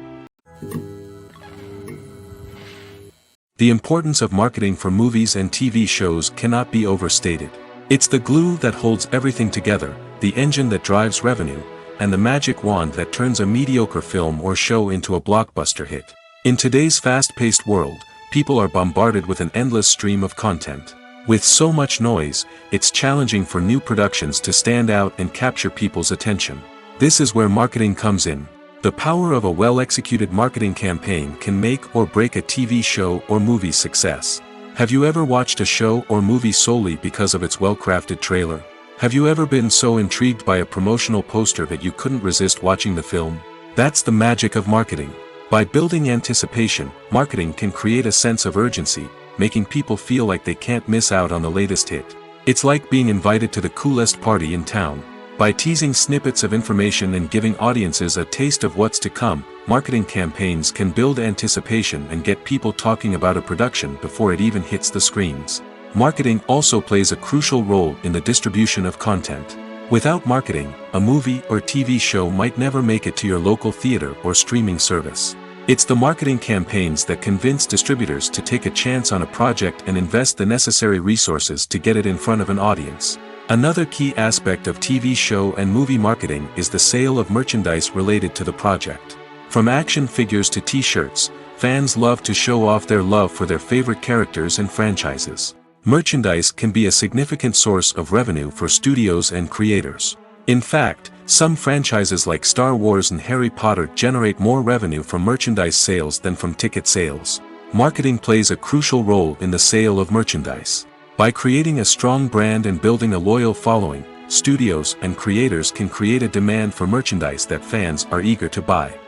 The importance of marketing for movies and TV shows cannot be overstated. It's the glue that holds everything together, the engine that drives revenue, and the magic wand that turns a mediocre film or show into a blockbuster hit. In today's fast-paced world, people are bombarded with an endless stream of content. With so much noise, it's challenging for new productions to stand out and capture people's attention. This is where marketing comes in. The power of a well-executed marketing campaign can make or break a TV show or movie's success. Have you ever watched a show or movie solely because of its well-crafted trailer? Have you ever been so intrigued by a promotional poster that you couldn't resist watching the film? That's the magic of marketing. By building anticipation, marketing can create a sense of urgency, making people feel like they can't miss out on the latest hit. It's like being invited to the coolest party in town. By teasing snippets of information and giving audiences a taste of what's to come, marketing campaigns can build anticipation and get people talking about a production before it even hits the screens. Marketing also plays a crucial role in the distribution of content. Without marketing, a movie or TV show might never make it to your local theater or streaming service. It's the marketing campaigns that convince distributors to take a chance on a project and invest the necessary resources to get it in front of an audience. Another key aspect of TV show and movie marketing is the sale of merchandise related to the project. From action figures to t-shirts, fans love to show off their love for their favorite characters and franchises. Merchandise can be a significant source of revenue for studios and creators. In fact, some franchises like Star Wars and Harry Potter generate more revenue from merchandise sales than from ticket sales. Marketing plays a crucial role in the sale of merchandise. By creating a strong brand and building a loyal following, studios and creators can create a demand for merchandise that fans are eager to buy.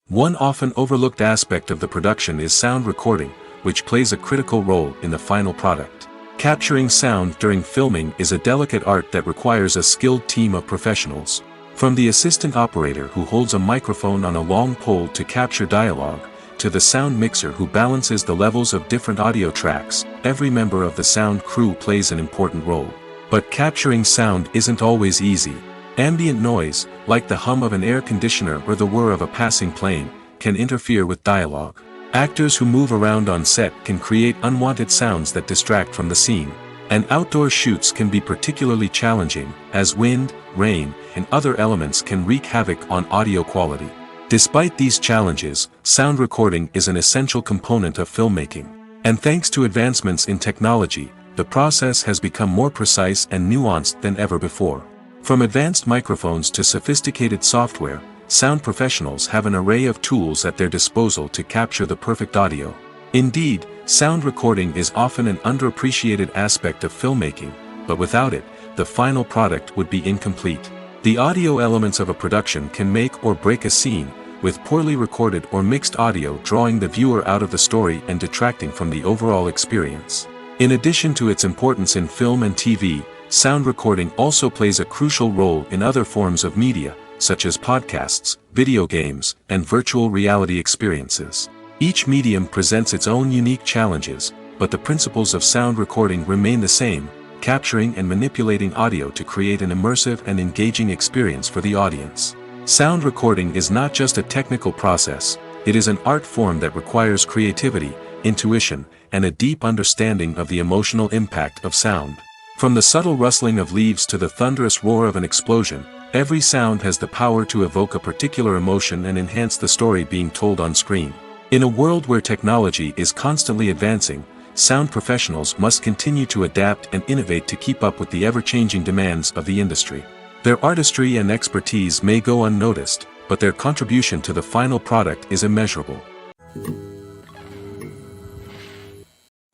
One often overlooked aspect of the production is sound recording, which plays a critical role in the final product. Capturing sound during filming is a delicate art that requires a skilled team of professionals. From the assistant operator who holds a microphone on a long pole to capture dialogue, to the sound mixer who balances the levels of different audio tracks, every member of the sound crew plays an important role. But capturing sound isn't always easy. Ambient noise, like the hum of an air conditioner or the whir of a passing plane, can interfere with dialogue. Actors who move around on set can create unwanted sounds that distract from the scene. And outdoor shoots can be particularly challenging, as wind, rain, and other elements can wreak havoc on audio quality. Despite these challenges, sound recording is an essential component of filmmaking. And thanks to advancements in technology, the process has become more precise and nuanced than ever before. From advanced microphones to sophisticated software, sound professionals have an array of tools at their disposal to capture the perfect audio. Indeed, sound recording is often an underappreciated aspect of filmmaking, but without it, the final product would be incomplete. The audio elements of a production can make or break a scene, with poorly recorded or mixed audio drawing the viewer out of the story and detracting from the overall experience. In addition to its importance in film and TV, sound recording also plays a crucial role in other forms of media, such as podcasts, video games, and virtual reality experiences. Each medium presents its own unique challenges, but the principles of sound recording remain the same, capturing and manipulating audio to create an immersive and engaging experience for the audience. Sound recording is not just a technical process, it is an art form that requires creativity, intuition, and a deep understanding of the emotional impact of sound. From the subtle rustling of leaves to the thunderous roar of an explosion, every sound has the power to evoke a particular emotion and enhance the story being told on screen. In a world where technology is constantly advancing, sound professionals must continue to adapt and innovate to keep up with the ever-changing demands of the industry. Their artistry and expertise may go unnoticed, but their contribution to the final product is immeasurable.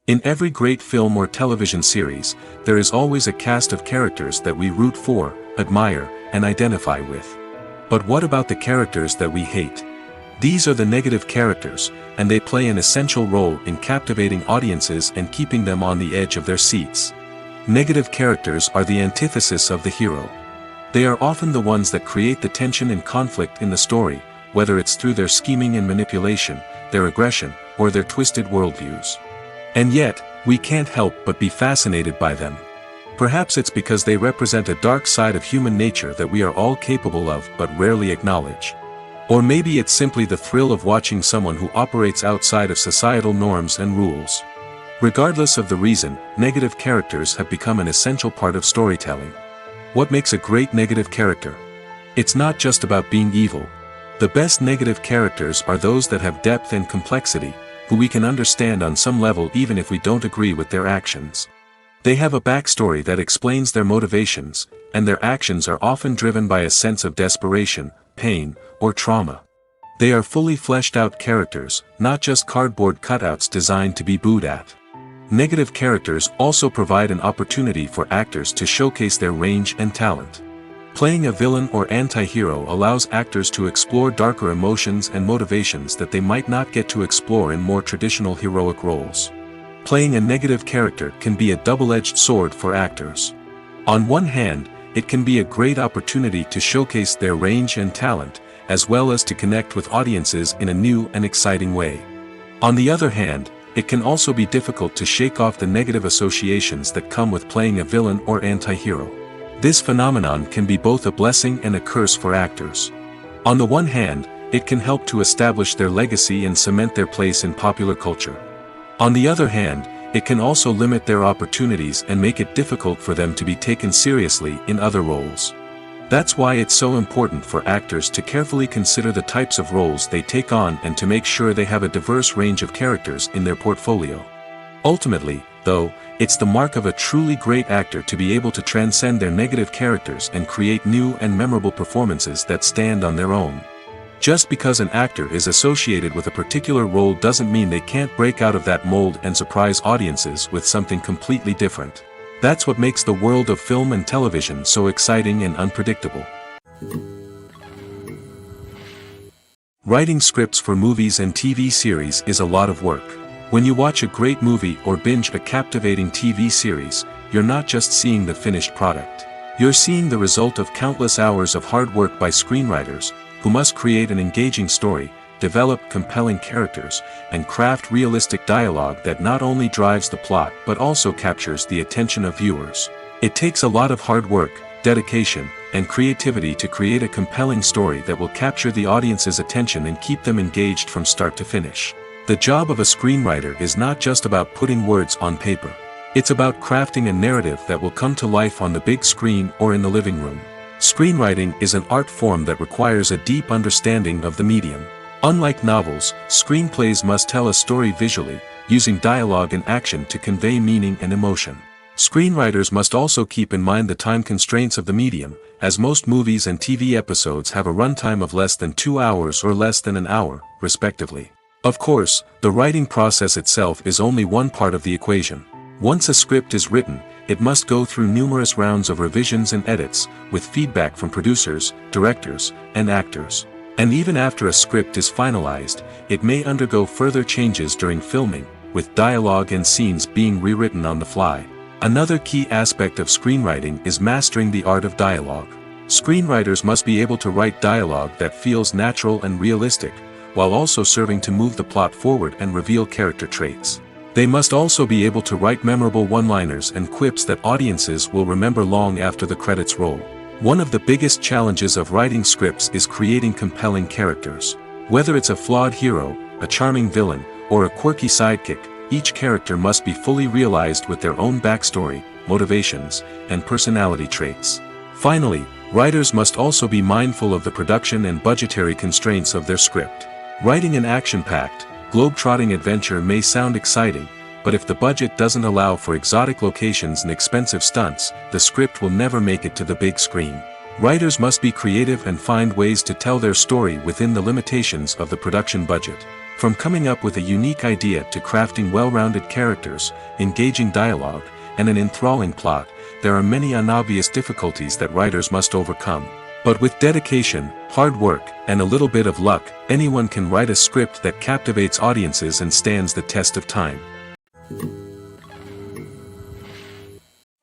In every great film or television series, there is always a cast of characters that we root for, admire, and identify with. But what about the characters that we hate? These are the negative characters, and they play an essential role in captivating audiences and keeping them on the edge of their seats. Negative characters are the antithesis of the hero. They are often the ones that create the tension and conflict in the story, whether it's through their scheming and manipulation, their aggression, or their twisted worldviews. And yet, we can't help but be fascinated by them. Perhaps it's because they represent a dark side of human nature that we are all capable of but rarely acknowledge. Or maybe it's simply the thrill of watching someone who operates outside of societal norms and rules. Regardless of the reason, negative characters have become an essential part of storytelling. What makes a great negative character? It's not just about being evil. The best negative characters are those that have depth and complexity, who we can understand on some level even if we don't agree with their actions. They have a backstory that explains their motivations, and their actions are often driven by a sense of desperation, pain, or trauma. They are fully fleshed out characters, not just cardboard cutouts designed to be booed at. Negative characters also provide an opportunity for actors to showcase their range and talent. Playing a villain or anti-hero allows actors to explore darker emotions and motivations that they might not get to explore in more traditional heroic roles. Playing a negative character can be a double-edged sword for actors. On one hand, it can be a great opportunity to showcase their range and talent, as well as to connect with audiences in a new and exciting way. On the other hand, it can also be difficult to shake off the negative associations that come with playing a villain or anti-hero. This phenomenon can be both a blessing and a curse for actors. On the one hand, it can help to establish their legacy and cement their place in popular culture. On the other hand, it can also limit their opportunities and make it difficult for them to be taken seriously in other roles. That's why it's so important for actors to carefully consider the types of roles they take on and to make sure they have a diverse range of characters in their portfolio. Ultimately, though, it's the mark of a truly great actor to be able to transcend their negative characters and create new and memorable performances that stand on their own. Just because an actor is associated with a particular role doesn't mean they can't break out of that mold and surprise audiences with something completely different. That's what makes the world of film and television so exciting and unpredictable. Writing scripts for movies and TV series is a lot of work. When you watch a great movie or binge a captivating TV series, you're not just seeing the finished product. You're seeing the result of countless hours of hard work by screenwriters, who must create an engaging story, develop compelling characters, and craft realistic dialogue that not only drives the plot but also captures the attention of viewers. It takes a lot of hard work, dedication, and creativity to create a compelling story that will capture the audience's attention and keep them engaged from start to finish. The job of a screenwriter is not just about putting words on paper. It's about crafting a narrative that will come to life on the big screen or in the living room. Screenwriting is an art form that requires a deep understanding of the medium. Unlike novels, screenplays must tell a story visually, using dialogue and action to convey meaning and emotion. Screenwriters must also keep in mind the time constraints of the medium, as most movies and TV episodes have a runtime of less than 2 hours or less than an hour, respectively. Of course, the writing process itself is only one part of the equation. Once a script is written, it must go through numerous rounds of revisions and edits, with feedback from producers, directors, and actors. And even after a script is finalized, it may undergo further changes during filming, with dialogue and scenes being rewritten on the fly. Another key aspect of screenwriting is mastering the art of dialogue. Screenwriters must be able to write dialogue that feels natural and realistic, while also serving to move the plot forward and reveal character traits. They must also be able to write memorable one-liners and quips that audiences will remember long after the credits roll. One of the biggest challenges of writing scripts is creating compelling characters. Whether it's a flawed hero, a charming villain, or a quirky sidekick, each character must be fully realized with their own backstory, motivations, and personality traits. Finally, writers must also be mindful of the production and budgetary constraints of their script. Writing an action-packed, globe-trotting adventure may sound exciting, but if the budget doesn't allow for exotic locations and expensive stunts, the script will never make it to the big screen. Writers must be creative and find ways to tell their story within the limitations of the production budget. From coming up with a unique idea to crafting well-rounded characters, engaging dialogue, and an enthralling plot, there are many unobvious difficulties that writers must overcome. But with dedication, hard work, and a little bit of luck, anyone can write a script that captivates audiences and stands the test of time.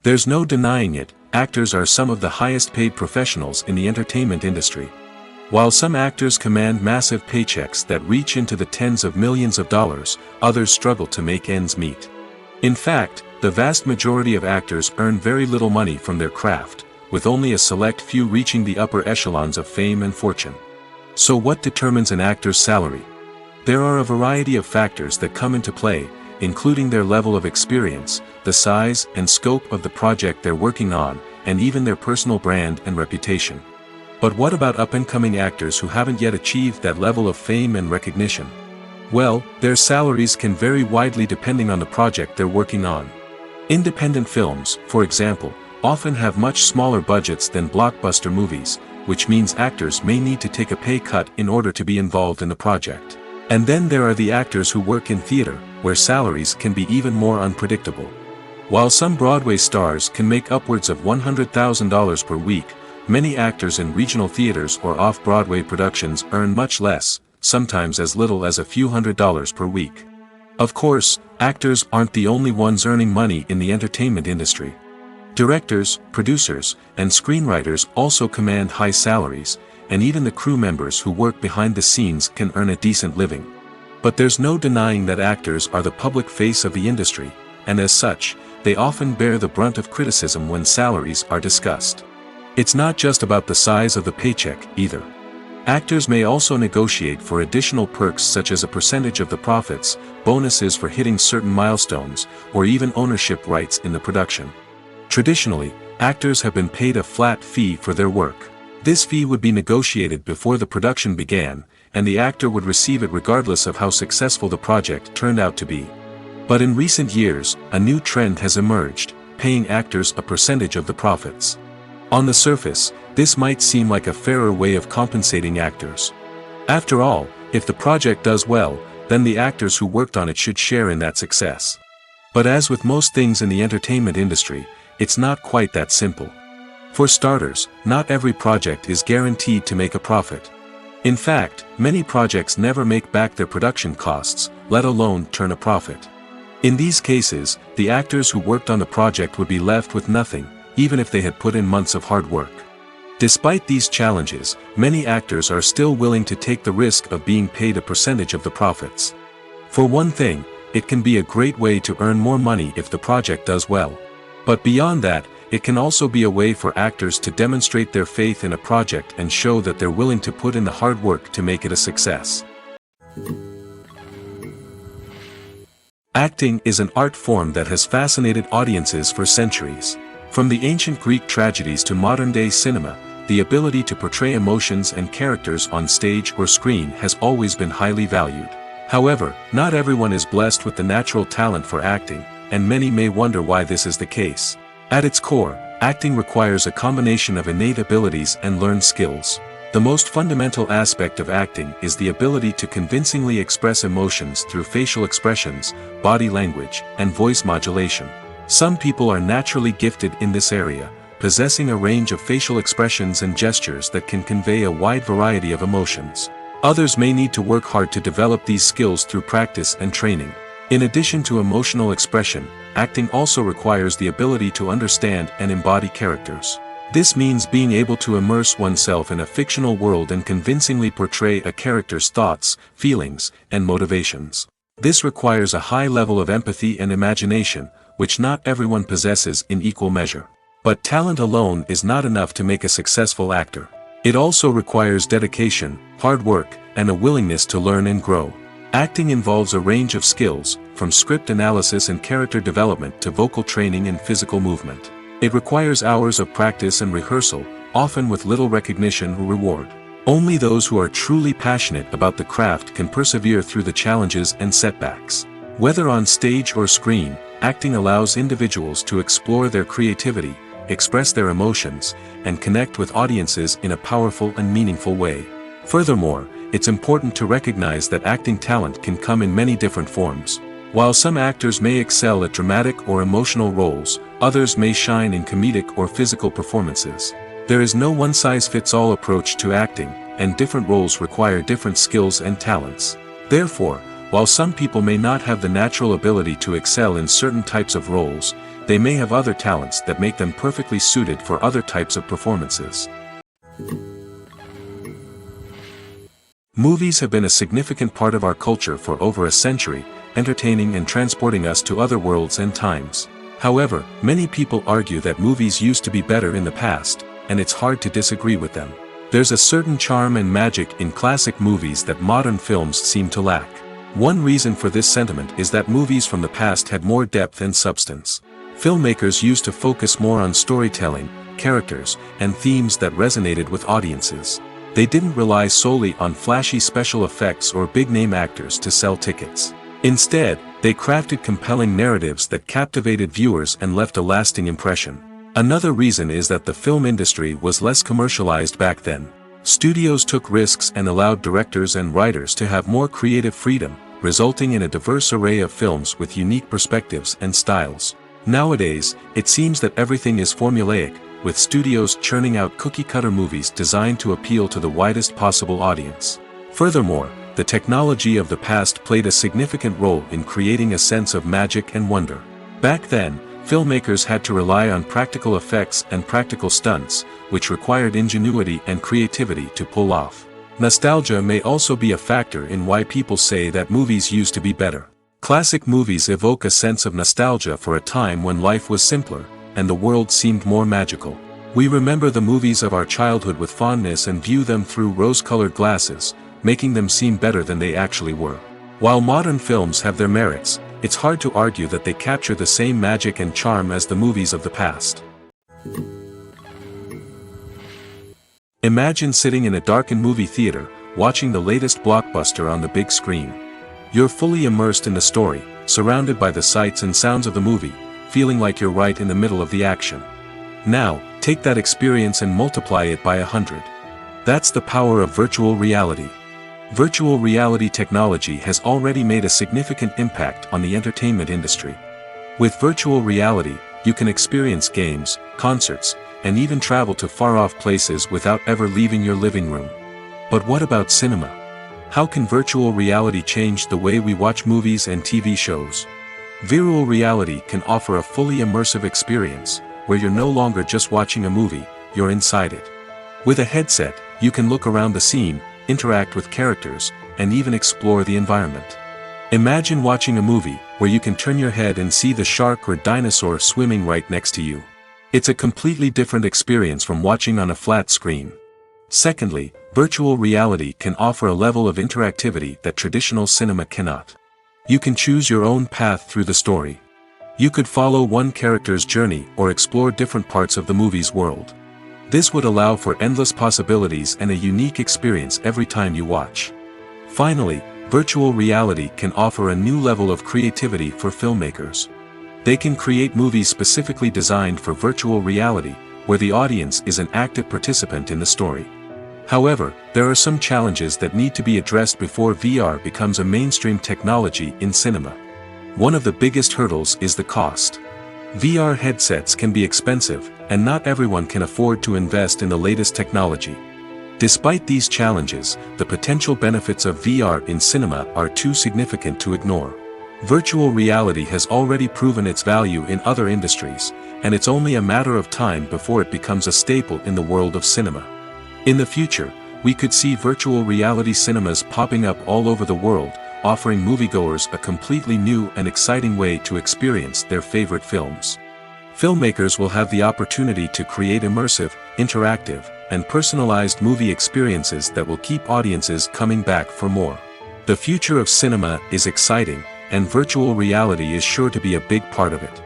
There's no denying it, actors are some of the highest-paid professionals in the entertainment industry. While some actors command massive paychecks that reach into the tens of millions of dollars, others struggle to make ends meet. In fact, the vast majority of actors earn very little money from their craft, with only a select few reaching the upper echelons of fame and fortune. So what determines an actor's salary? There are a variety of factors that come into play, including their level of experience, the size and scope of the project they're working on, and even their personal brand and reputation. But what about up-and-coming actors who haven't yet achieved that level of fame and recognition? Well, their salaries can vary widely depending on the project they're working on. Independent films, for example, often have much smaller budgets than blockbuster movies, which means actors may need to take a pay cut in order to be involved in the project. And then there are the actors who work in theater, where salaries can be even more unpredictable. While some Broadway stars can make upwards of $100,000 per week, many actors in regional theaters or off-Broadway productions earn much less, sometimes as little as a few $100s per week. Of course, actors aren't the only ones earning money in the entertainment industry. Directors, producers, and screenwriters also command high salaries, and even the crew members who work behind the scenes can earn a decent living. But there's no denying that actors are the public face of the industry, and as such, they often bear the brunt of criticism when salaries are discussed. It's not just about the size of the paycheck, either. Actors may also negotiate for additional perks such as a percentage of the profits, bonuses for hitting certain milestones, or even ownership rights in the production. Traditionally, actors have been paid a flat fee for their work. This fee would be negotiated before the production began, and the actor would receive it regardless of how successful the project turned out to be. But in recent years, a new trend has emerged, paying actors a percentage of the profits. On the surface, this might seem like a fairer way of compensating actors. After all, if the project does well, then the actors who worked on it should share in that success. But as with most things in the entertainment industry, it's not quite that simple. For starters, not every project is guaranteed to make a profit. In fact, many projects never make back their production costs, let alone turn a profit. In these cases, the actors who worked on the project would be left with nothing, even if they had put in months of hard work. Despite these challenges, many actors are still willing to take the risk of being paid a percentage of the profits. For one thing, it can be a great way to earn more money if the project does well. But beyond that, it can also be a way for actors to demonstrate their faith in a project and show that they're willing to put in the hard work to make it a success. Acting is an art form that has fascinated audiences for centuries. From the ancient Greek tragedies to modern-day cinema, the ability to portray emotions and characters on stage or screen has always been highly valued. However, not everyone is blessed with the natural talent for acting, and many may wonder why this is the case. At its core, acting requires a combination of innate abilities and learned skills. The most fundamental aspect of acting is the ability to convincingly express emotions through facial expressions, body language, and voice modulation. Some people are naturally gifted in this area, possessing a range of facial expressions and gestures that can convey a wide variety of emotions. Others may need to work hard to develop these skills through practice and training. In addition to emotional expression, acting also requires the ability to understand and embody characters. This means being able to immerse oneself in a fictional world and convincingly portray a character's thoughts, feelings, and motivations. This requires a high level of empathy and imagination, which not everyone possesses in equal measure. But talent alone is not enough to make a successful actor. It also requires dedication, hard work, and a willingness to learn and grow. Acting involves a range of skills, from script analysis and character development to vocal training and physical movement. It requires hours of practice and rehearsal, often with little recognition or reward. Only those who are truly passionate about the craft can persevere through the challenges and setbacks. Whether on stage or screen, acting allows individuals to explore their creativity, express their emotions, and connect with audiences in a powerful and meaningful way. Furthermore, it's important to recognize that acting talent can come in many different forms. While some actors may excel at dramatic or emotional roles, others may shine in comedic or physical performances. There is no one-size-fits-all approach to acting, and different roles require different skills and talents. Therefore, while some people may not have the natural ability to excel in certain types of roles, they may have other talents that make them perfectly suited for other types of performances. Movies have been a significant part of our culture for over a century, entertaining and transporting us to other worlds and times. However, many people argue that movies used to be better in the past, and it's hard to disagree with them. There's a certain charm and magic in classic movies that modern films seem to lack. One reason for this sentiment is that movies from the past had more depth and substance. Filmmakers used to focus more on storytelling, characters, and themes that resonated with audiences. They didn't rely solely on flashy special effects or big-name actors to sell tickets. Instead, they crafted compelling narratives that captivated viewers and left a lasting impression. Another reason is that the film industry was less commercialized back then. Studios took risks and allowed directors and writers to have more creative freedom, resulting in a diverse array of films with unique perspectives and styles. Nowadays, it seems that everything is formulaic, with studios churning out cookie-cutter movies designed to appeal to the widest possible audience. Furthermore, the technology of the past played a significant role in creating a sense of magic and wonder. Back then, filmmakers had to rely on practical effects and practical stunts, which required ingenuity and creativity to pull off. Nostalgia may also be a factor in why people say that movies used to be better. Classic movies evoke a sense of nostalgia for a time when life was simpler, and the world seemed more magical. We remember the movies of our childhood with fondness and view them through rose-colored glasses, making them seem better than they actually were. While modern films have their merits, it's hard to argue that they capture the same magic and charm as the movies of the past. Imagine sitting in a darkened movie theater, watching the latest blockbuster on the big screen. You're fully immersed in the story, surrounded by the sights and sounds of the movie, feeling like you're right in the middle of the action. Now, take that experience and multiply it by 100. That's the power of virtual reality. Virtual reality technology has already made a significant impact on the entertainment industry. With virtual reality, you can experience games, concerts, and even travel to far-off places without ever leaving your living room. But what about cinema? How can virtual reality change the way we watch movies and TV shows? Virtual reality can offer a fully immersive experience, where you're no longer just watching a movie, you're inside it. With a headset, you can look around the scene, interact with characters, and even explore the environment. Imagine watching a movie, where you can turn your head and see the shark or dinosaur swimming right next to you. It's a completely different experience from watching on a flat screen. Secondly, virtual reality can offer a level of interactivity that traditional cinema cannot. You can choose your own path through the story. You could follow one character's journey or explore different parts of the movie's world. This would allow for endless possibilities and a unique experience every time you watch. Finally, virtual reality can offer a new level of creativity for filmmakers. They can create movies specifically designed for virtual reality, where the audience is an active participant in the story. However, there are some challenges that need to be addressed before VR becomes a mainstream technology in cinema. One of the biggest hurdles is the cost. VR headsets can be expensive, and not everyone can afford to invest in the latest technology. Despite these challenges, the potential benefits of VR in cinema are too significant to ignore. Virtual reality has already proven its value in other industries, and it's only a matter of time before it becomes a staple in the world of cinema. In the future, we could see virtual reality cinemas popping up all over the world, offering moviegoers a completely new and exciting way to experience their favorite films. Filmmakers will have the opportunity to create immersive, interactive, and personalized movie experiences that will keep audiences coming back for more. The future of cinema is exciting, and virtual reality is sure to be a big part of it.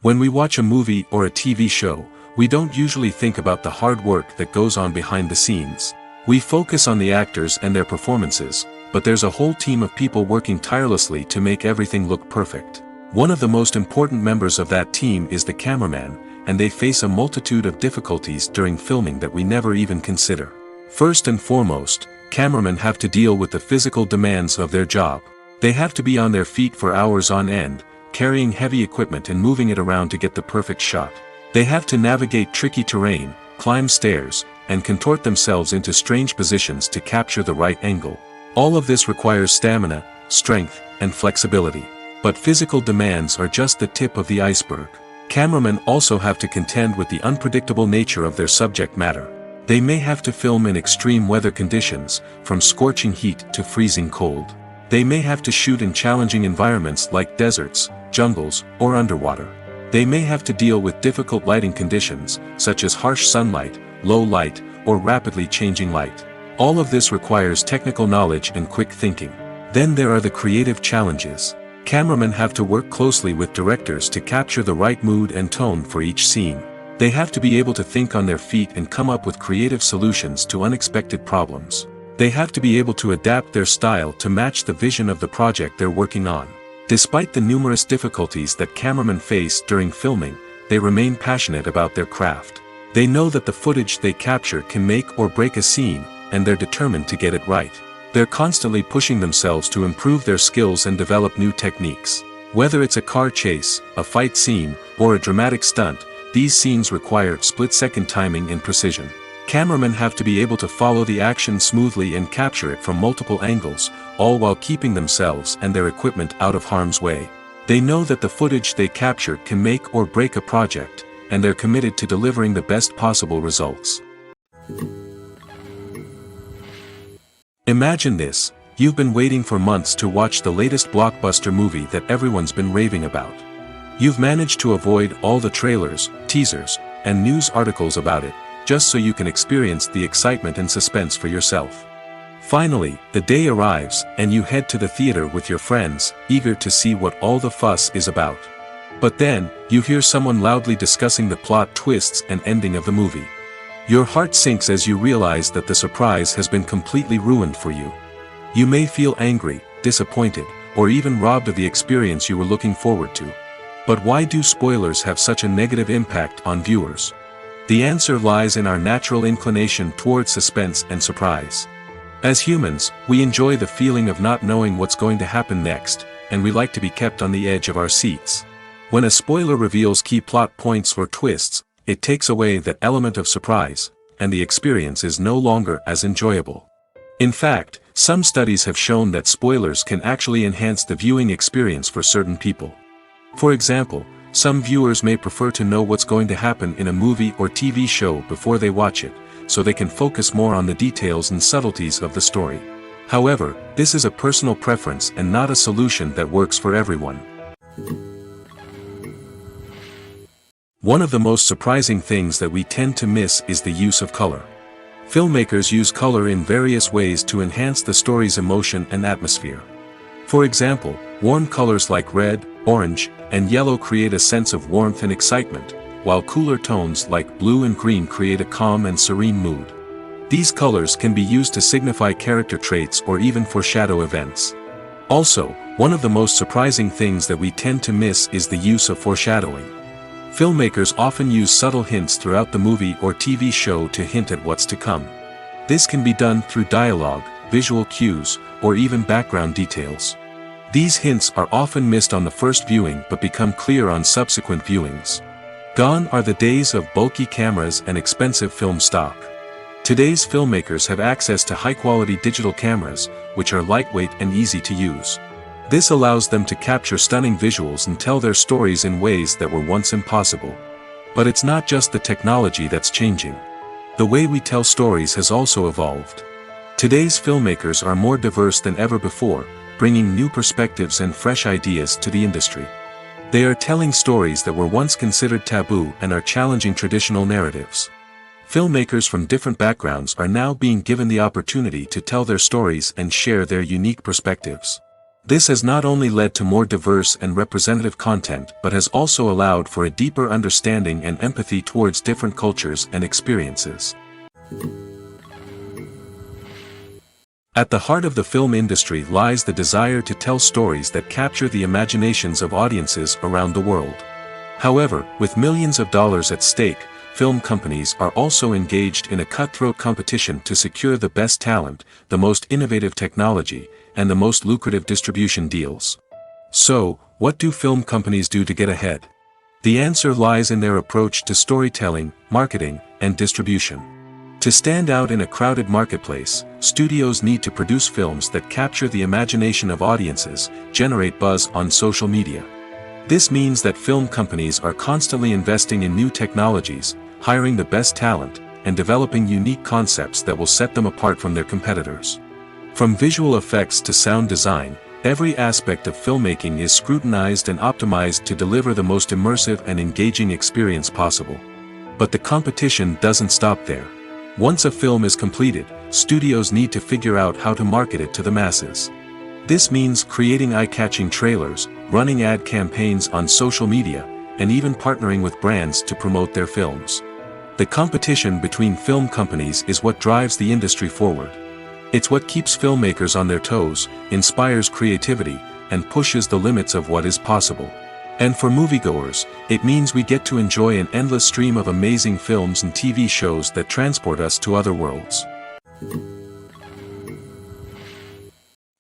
When we watch a movie or a TV show, we don't usually think about the hard work that goes on behind the scenes. We focus on the actors and their performances, but there's a whole team of people working tirelessly to make everything look perfect. One of the most important members of that team is the cameraman, and they face a multitude of difficulties during filming that we never even consider. First and foremost, cameramen have to deal with the physical demands of their job. They have to be on their feet for hours on end, carrying heavy equipment and moving it around to get the perfect shot. They have to navigate tricky terrain, climb stairs, and contort themselves into strange positions to capture the right angle. All of this requires stamina, strength, and flexibility. But physical demands are just the tip of the iceberg. Cameramen also have to contend with the unpredictable nature of their subject matter. They may have to film in extreme weather conditions, from scorching heat to freezing cold. They may have to shoot in challenging environments like deserts, jungles, or underwater. They may have to deal with difficult lighting conditions, such as harsh sunlight, low light, or rapidly changing light. All of this requires technical knowledge and quick thinking. Then there are the creative challenges. Cameramen have to work closely with directors to capture the right mood and tone for each scene. They have to be able to think on their feet and come up with creative solutions to unexpected problems. They have to be able to adapt their style to match the vision of the project they're working on. Despite the numerous difficulties that cameramen face during filming, they remain passionate about their craft. They know that the footage they capture can make or break a scene, and they're determined to get it right. They're constantly pushing themselves to improve their skills and develop new techniques. Whether it's a car chase, a fight scene, or a dramatic stunt, these scenes require split-second timing and precision. Cameramen have to be able to follow the action smoothly and capture it from multiple angles, all while keeping themselves and their equipment out of harm's way. They know that the footage they capture can make or break a project, and they're committed to delivering the best possible results. Imagine this: you've been waiting for months to watch the latest blockbuster movie that everyone's been raving about. You've managed to avoid all the trailers, teasers, and news articles about it, just so you can experience the excitement and suspense for yourself. Finally, the day arrives, and you head to the theater with your friends, eager to see what all the fuss is about. But then, you hear someone loudly discussing the plot twists and ending of the movie. Your heart sinks as you realize that the surprise has been completely ruined for you. You may feel angry, disappointed, or even robbed of the experience you were looking forward to. But why do spoilers have such a negative impact on viewers? The answer lies in our natural inclination towards suspense and surprise. As humans, we enjoy the feeling of not knowing what's going to happen next, and we like to be kept on the edge of our seats. When a spoiler reveals key plot points or twists, it takes away that element of surprise, and the experience is no longer as enjoyable. In fact, some studies have shown that spoilers can actually enhance the viewing experience for certain people. For example, some viewers may prefer to know what's going to happen in a movie or TV show before they watch it, so they can focus more on the details and subtleties of the story. However, this is a personal preference and not a solution that works for everyone. One of the most surprising things that we tend to miss is the use of color. Filmmakers use color in various ways to enhance the story's emotion and atmosphere. For example, warm colors like red, orange, and yellow create a sense of warmth and excitement, while cooler tones like blue and green create a calm and serene mood. These colors can be used to signify character traits or even foreshadow events. Also, one of the most surprising things that we tend to miss is the use of foreshadowing. Filmmakers often use subtle hints throughout the movie or TV show to hint at what's to come. This can be done through dialogue, visual cues, or even background details. These hints are often missed on the first viewing but become clear on subsequent viewings. Gone are the days of bulky cameras and expensive film stock. Today's filmmakers have access to high-quality digital cameras, which are lightweight and easy to use. This allows them to capture stunning visuals and tell their stories in ways that were once impossible. But it's not just the technology that's changing. The way we tell stories has also evolved. Today's filmmakers are more diverse than ever before, bringing new perspectives and fresh ideas to the industry. They are telling stories that were once considered taboo and are challenging traditional narratives. Filmmakers from different backgrounds are now being given the opportunity to tell their stories and share their unique perspectives. This has not only led to more diverse and representative content but has also allowed for a deeper understanding and empathy towards different cultures and experiences. At the heart of the film industry lies the desire to tell stories that capture the imaginations of audiences around the world. However, with millions of dollars at stake, film companies are also engaged in a cutthroat competition to secure the best talent, the most innovative technology, and the most lucrative distribution deals. So, what do film companies do to get ahead? The answer lies in their approach to storytelling, marketing, and distribution. To stand out in a crowded marketplace, studios need to produce films that capture the imagination of audiences, generate buzz on social media. This means that film companies are constantly investing in new technologies, hiring the best talent, and developing unique concepts that will set them apart from their competitors. From visual effects to sound design, every aspect of filmmaking is scrutinized and optimized to deliver the most immersive and engaging experience possible. But the competition doesn't stop there. Once a film is completed, studios need to figure out how to market it to the masses. This means creating eye-catching trailers, running ad campaigns on social media, and even partnering with brands to promote their films. The competition between film companies is what drives the industry forward. It's what keeps filmmakers on their toes, inspires creativity, and pushes the limits of what is possible. And for moviegoers, it means we get to enjoy an endless stream of amazing films and TV shows that transport us to other worlds.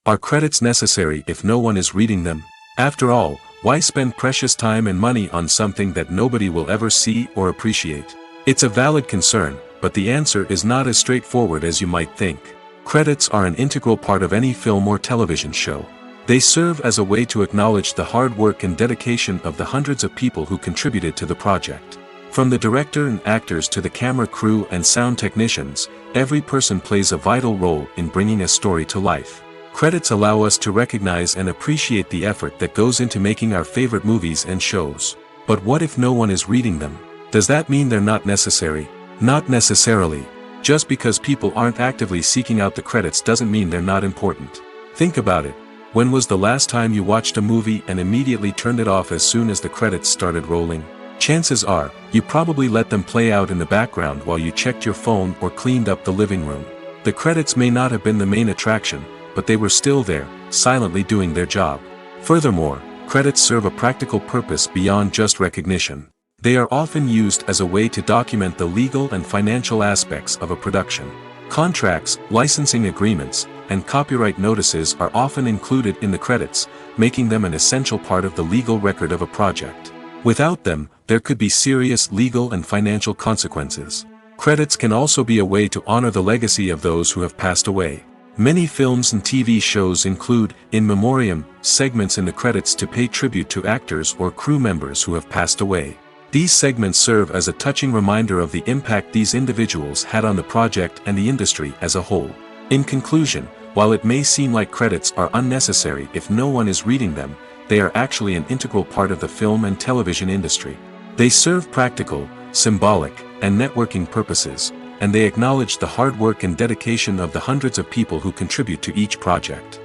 Are credits necessary if no one is reading them? After all, why spend precious time and money on something that nobody will ever see or appreciate? It's a valid concern, but the answer is not as straightforward as you might think. Credits are an integral part of any film or television show. They serve as a way to acknowledge the hard work and dedication of the hundreds of people who contributed to the project. From the director and actors to the camera crew and sound technicians, every person plays a vital role in bringing a story to life. Credits allow us to recognize and appreciate the effort that goes into making our favorite movies and shows. But what if no one is reading them? Does that mean they're not necessary? Not necessarily. Just because people aren't actively seeking out the credits doesn't mean they're not important. Think about it. When was the last time you watched a movie and immediately turned it off as soon as the credits started rolling? Chances are, you probably let them play out in the background while you checked your phone or cleaned up the living room. The credits may not have been the main attraction, but they were still there, silently doing their job. Furthermore, credits serve a practical purpose beyond just recognition. They are often used as a way to document the legal and financial aspects of a production. Contracts, licensing agreements, and copyright notices are often included in the credits, making them an essential part of the legal record of a project. Without them, there could be serious legal and financial consequences. Credits can also be a way to honor the legacy of those who have passed away. Many films and TV shows include, in memoriam, segments in the credits to pay tribute to actors or crew members who have passed away. These segments serve as a touching reminder of the impact these individuals had on the project and the industry as a whole. In conclusion, while it may seem like credits are unnecessary if no one is reading them, they are actually an integral part of the film and television industry. They serve practical, symbolic, and networking purposes, and they acknowledge the hard work and dedication of the hundreds of people who contribute to each project.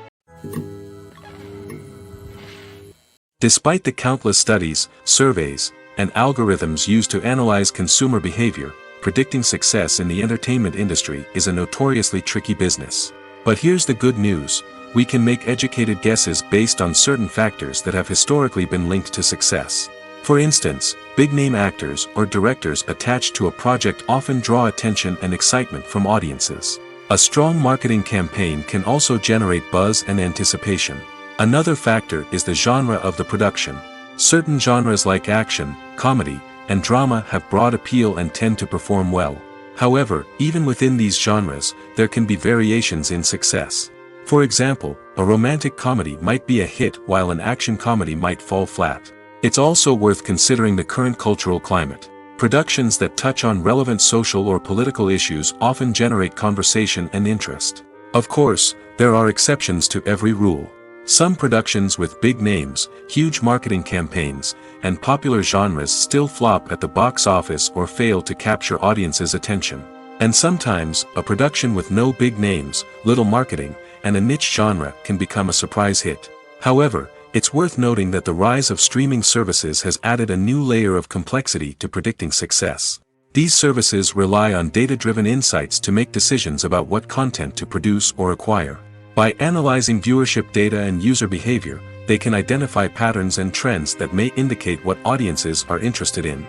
Despite the countless studies, surveys, and algorithms used to analyze consumer behavior, predicting success in the entertainment industry is a notoriously tricky business. But here's the good news: we can make educated guesses based on certain factors that have historically been linked to success. For instance, big-name actors or directors attached to a project often draw attention and excitement from audiences. A strong marketing campaign can also generate buzz and anticipation. Another factor is the genre of the production. Certain genres like action, comedy, and drama have broad appeal and tend to perform well. However, even within these genres, there can be variations in success. For example, a romantic comedy might be a hit while an action comedy might fall flat. It's also worth considering the current cultural climate. Productions that touch on relevant social or political issues often generate conversation and interest. Of course, there are exceptions to every rule. Some productions with big names, huge marketing campaigns, and popular genres still flop at the box office or fail to capture audiences' attention. And sometimes, a production with no big names, little marketing, and a niche genre can become a surprise hit. However, it's worth noting that the rise of streaming services has added a new layer of complexity to predicting success. These services rely on data-driven insights to make decisions about what content to produce or acquire. By analyzing viewership data and user behavior, they can identify patterns and trends that may indicate what audiences are interested in.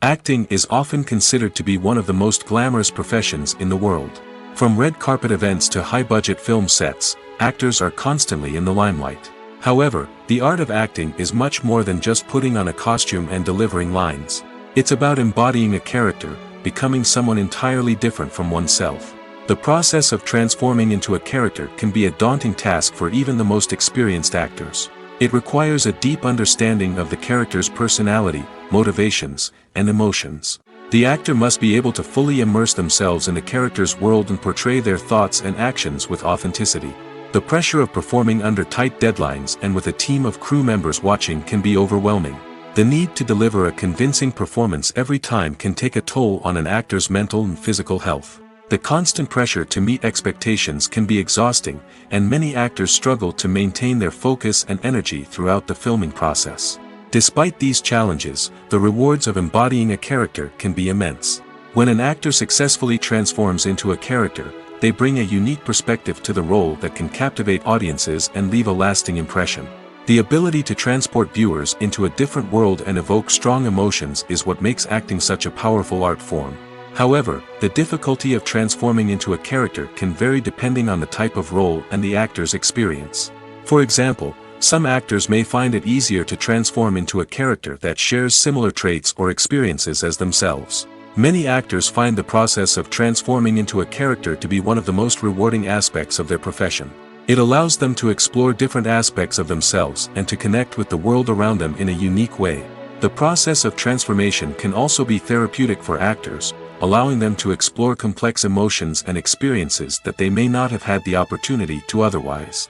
Acting is often considered to be one of the most glamorous professions in the world. From red carpet events to high-budget film sets, actors are constantly in the limelight. However, the art of acting is much more than just putting on a costume and delivering lines. It's about embodying a character, becoming someone entirely different from oneself. The process of transforming into a character can be a daunting task for even the most experienced actors. It requires a deep understanding of the character's personality, motivations, and emotions. The actor must be able to fully immerse themselves in the character's world and portray their thoughts and actions with authenticity. The pressure of performing under tight deadlines and with a team of crew members watching can be overwhelming. The need to deliver a convincing performance every time can take a toll on an actor's mental and physical health. The constant pressure to meet expectations can be exhausting, and many actors struggle to maintain their focus and energy throughout the filming process. Despite these challenges, the rewards of embodying a character can be immense. When an actor successfully transforms into a character, they bring a unique perspective to the role that can captivate audiences and leave a lasting impression. The ability to transport viewers into a different world and evoke strong emotions is what makes acting such a powerful art form. However, the difficulty of transforming into a character can vary depending on the type of role and the actor's experience. For example, some actors may find it easier to transform into a character that shares similar traits or experiences as themselves. Many actors find the process of transforming into a character to be one of the most rewarding aspects of their profession. It allows them to explore different aspects of themselves and to connect with the world around them in a unique way. The process of transformation can also be therapeutic for actors, allowing them to explore complex emotions and experiences that they may not have had the opportunity to otherwise.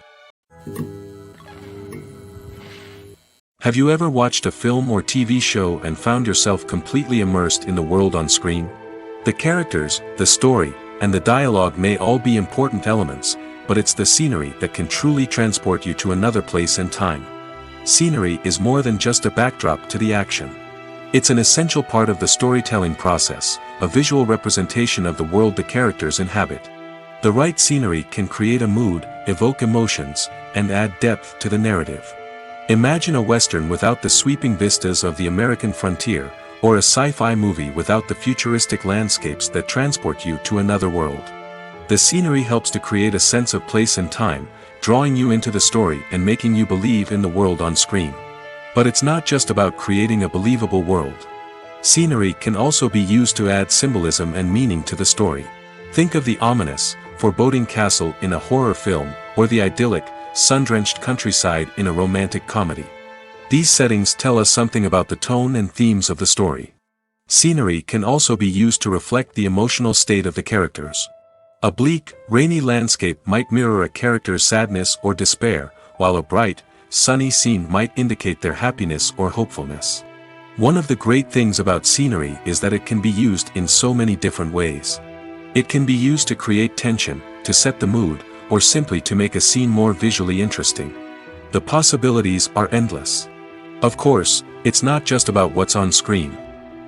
Have you ever watched a film or TV show and found yourself completely immersed in the world on screen? The characters, the story, and the dialogue may all be important elements, but it's the scenery that can truly transport you to another place and time. Scenery is more than just a backdrop to the action. It's an essential part of the storytelling process, a visual representation of the world the characters inhabit. The right scenery can create a mood, evoke emotions, and add depth to the narrative. Imagine a Western without the sweeping vistas of the American frontier, or a sci-fi movie without the futuristic landscapes that transport you to another world. The scenery helps to create a sense of place and time, drawing you into the story and making you believe in the world on screen. But it's not just about creating a believable world. Scenery can also be used to add symbolism and meaning to the story. Think of the ominous, foreboding castle in a horror film, or the idyllic, sun-drenched countryside in a romantic comedy. These settings tell us something about the tone and themes of the story. Scenery can also be used to reflect the emotional state of the characters. A bleak, rainy landscape might mirror a character's sadness or despair, while a bright, sunny scene might indicate their happiness or hopefulness. One of the great things about scenery is that it can be used in so many different ways. It can be used to create tension, to set the mood, or simply to make a scene more visually interesting. The possibilities are endless. Of course, it's not just about what's on screen.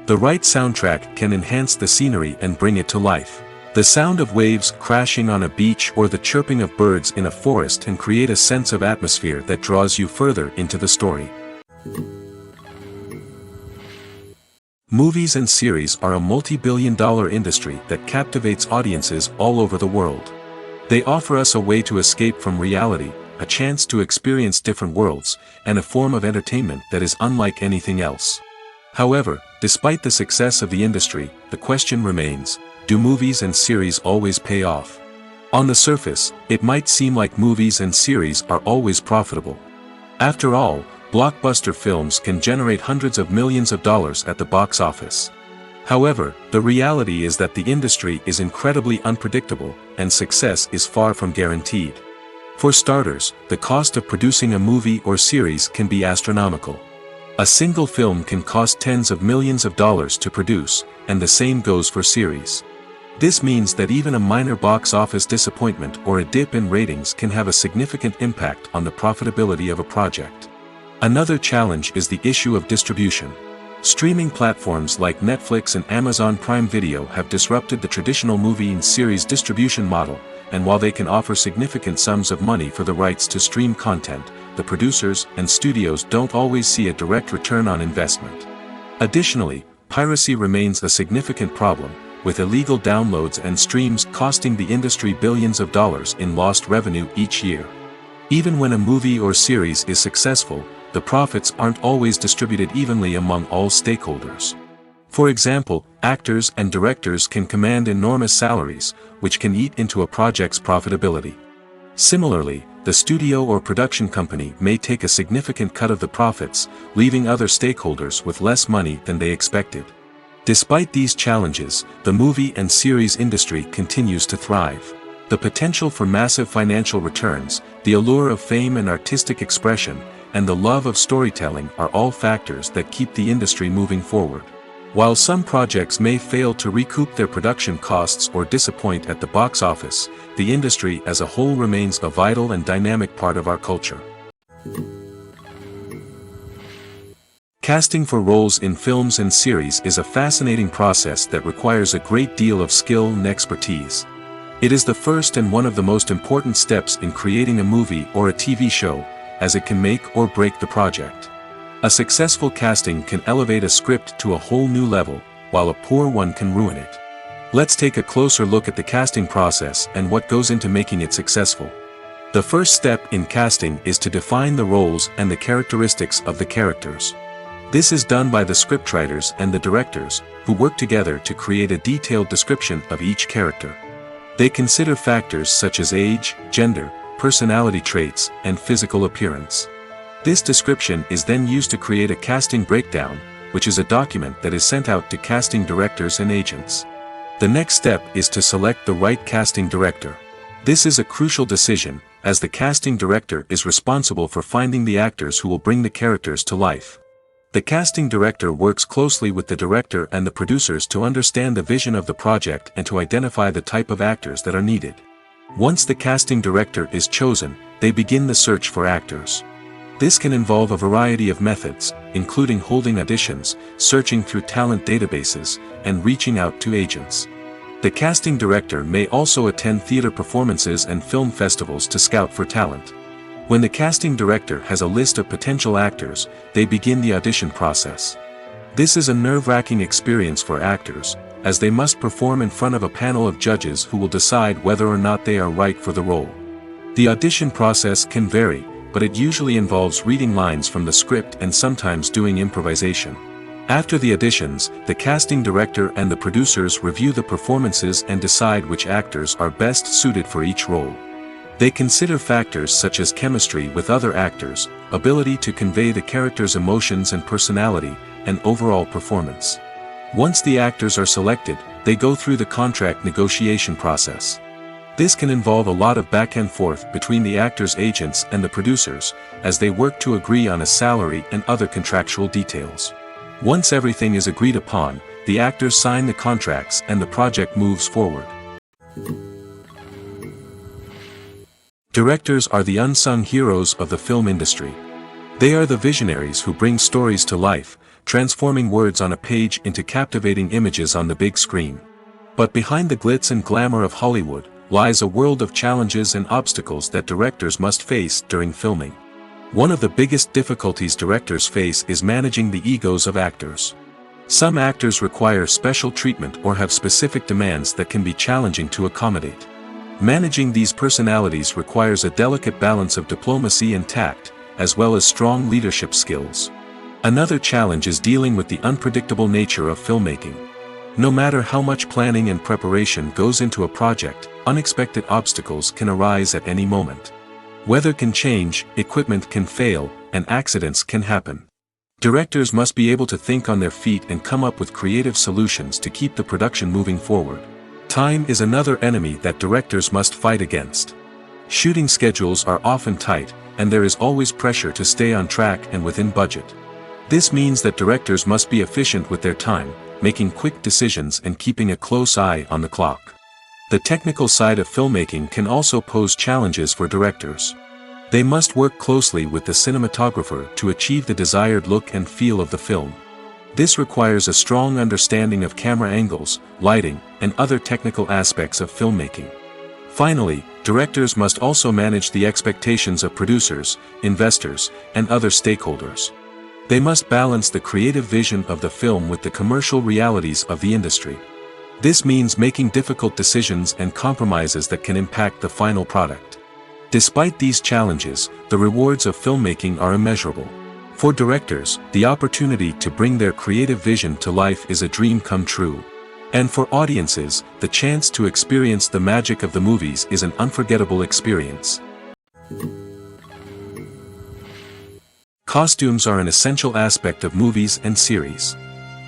The right soundtrack can enhance the scenery and bring it to life. The sound of waves crashing on a beach or the chirping of birds in a forest can create a sense of atmosphere that draws you further into the story. Movies and series are a multi-billion-dollar industry that captivates audiences all over the world. They offer us a way to escape from reality, a chance to experience different worlds, and a form of entertainment that is unlike anything else. However, despite the success of the industry, the question remains, do movies and series always pay off? On the surface, it might seem like movies and series are always profitable. After all, blockbuster films can generate hundreds of millions of dollars at the box office. However, the reality is that the industry is incredibly unpredictable, and success is far from guaranteed. For starters, the cost of producing a movie or series can be astronomical. A single film can cost tens of millions of dollars to produce, and the same goes for series. This means that even a minor box office disappointment or a dip in ratings can have a significant impact on the profitability of a project. Another challenge is the issue of distribution. Streaming platforms like Netflix and Amazon Prime Video have disrupted the traditional movie and series distribution model, and while they can offer significant sums of money for the rights to stream content, the producers and studios don't always see a direct return on investment. Additionally, piracy remains a significant problem, with illegal downloads and streams costing the industry billions of dollars in lost revenue each year. Even when a movie or series is successful, the profits aren't always distributed evenly among all stakeholders. For example, actors and directors can command enormous salaries, which can eat into a project's profitability. Similarly, the studio or production company may take a significant cut of the profits, leaving other stakeholders with less money than they expected. Despite these challenges, the movie and series industry continues to thrive. The potential for massive financial returns, the allure of fame and artistic expression, and the love of storytelling are all factors that keep the industry moving forward. While some projects may fail to recoup their production costs or disappoint at the box office, the industry as a whole remains a vital and dynamic part of our culture. Casting for roles in films and series is a fascinating process that requires a great deal of skill and expertise. It is the first and one of the most important steps in creating a movie or a TV show, as it can make or break the project. A successful casting can elevate a script to a whole new level, while a poor one can ruin it. Let's take a closer look at the casting process and what goes into making it successful. The first step in casting is to define the roles and the characteristics of the characters. This is done by the scriptwriters and the directors, who work together to create a detailed description of each character. They consider factors such as age, gender, personality traits, and physical appearance. This description is then used to create a casting breakdown, which is a document that is sent out to casting directors and agents. The next step is to select the right casting director. This is a crucial decision, as the casting director is responsible for finding the actors who will bring the characters to life. The casting director works closely with the director and the producers to understand the vision of the project and to identify the type of actors that are needed. Once the casting director is chosen, they begin the search for actors. This can involve a variety of methods, including holding auditions, searching through talent databases, and reaching out to agents. The casting director may also attend theater performances and film festivals to scout for talent. When the casting director has a list of potential actors, they begin the audition process. This is a nerve-wracking experience for actors, as they must perform in front of a panel of judges who will decide whether or not they are right for the role. The audition process can vary, but it usually involves reading lines from the script and sometimes doing improvisation. After the auditions, the casting director and the producers review the performances and decide which actors are best suited for each role. They consider factors such as chemistry with other actors, ability to convey the character's emotions and personality, and overall performance. Once the actors are selected, they go through the contract negotiation process. This can involve a lot of back and forth between the actors' agents and the producers, as they work to agree on a salary and other contractual details. Once everything is agreed upon, the actors sign the contracts and the project moves forward. Directors are the unsung heroes of the film industry. They are the visionaries who bring stories to life, transforming words on a page into captivating images on the big screen. But behind the glitz and glamour of Hollywood lies a world of challenges and obstacles that directors must face during filming. One of the biggest difficulties directors face is managing the egos of actors. Some actors require special treatment or have specific demands that can be challenging to accommodate. Managing these personalities requires a delicate balance of diplomacy and tact, as well as strong leadership skills. Another challenge is dealing with the unpredictable nature of filmmaking. No matter how much planning and preparation goes into a project, unexpected obstacles can arise at any moment. Weather can change, equipment can fail, and accidents can happen. Directors must be able to think on their feet and come up with creative solutions to keep the production moving forward. Time is another enemy that directors must fight against. Shooting schedules are often tight, and there is always pressure to stay on track and within budget. This means that directors must be efficient with their time, making quick decisions and keeping a close eye on the clock. The technical side of filmmaking can also pose challenges for directors. They must work closely with the cinematographer to achieve the desired look and feel of the film. This requires a strong understanding of camera angles, lighting, and other technical aspects of filmmaking. Finally, directors must also manage the expectations of producers, investors, and other stakeholders. They must balance the creative vision of the film with the commercial realities of the industry. This means making difficult decisions and compromises that can impact the final product. Despite these challenges, the rewards of filmmaking are immeasurable. For directors, the opportunity to bring their creative vision to life is a dream come true. And for audiences, the chance to experience the magic of the movies is an unforgettable experience. Costumes are an essential aspect of movies and series.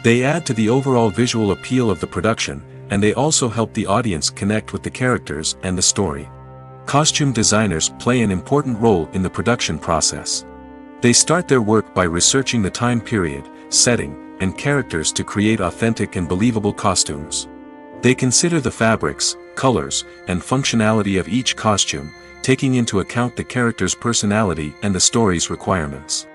They add to the overall visual appeal of the production, and they also help the audience connect with the characters and the story. Costume designers play an important role in the production process. They start their work by researching the time period, setting, and characters to create authentic and believable costumes. They consider the fabrics, colors, and functionality of each costume, taking into account the character's personality and the story's requirements.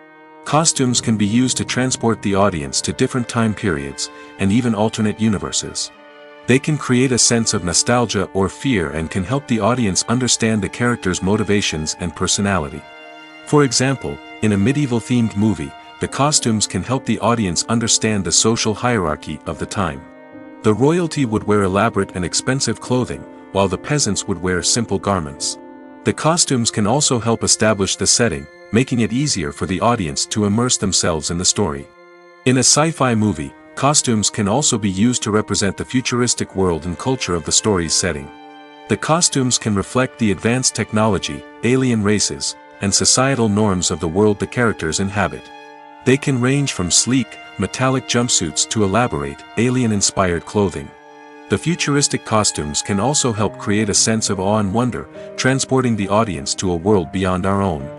Costumes can be used to transport the audience to different time periods, and even alternate universes. They can create a sense of nostalgia or fear and can help the audience understand the character's motivations and personality. For example, in a medieval-themed movie, the costumes can help the audience understand the social hierarchy of the time. The royalty would wear elaborate and expensive clothing, while the peasants would wear simple garments. The costumes can also help establish the setting, making it easier for the audience to immerse themselves in the story. In a sci-fi movie, costumes can also be used to represent the futuristic world and culture of the story's setting. The costumes can reflect the advanced technology, alien races, and societal norms of the world the characters inhabit. They can range from sleek, metallic jumpsuits to elaborate, alien-inspired clothing. The futuristic costumes can also help create a sense of awe and wonder, transporting the audience to a world beyond our own.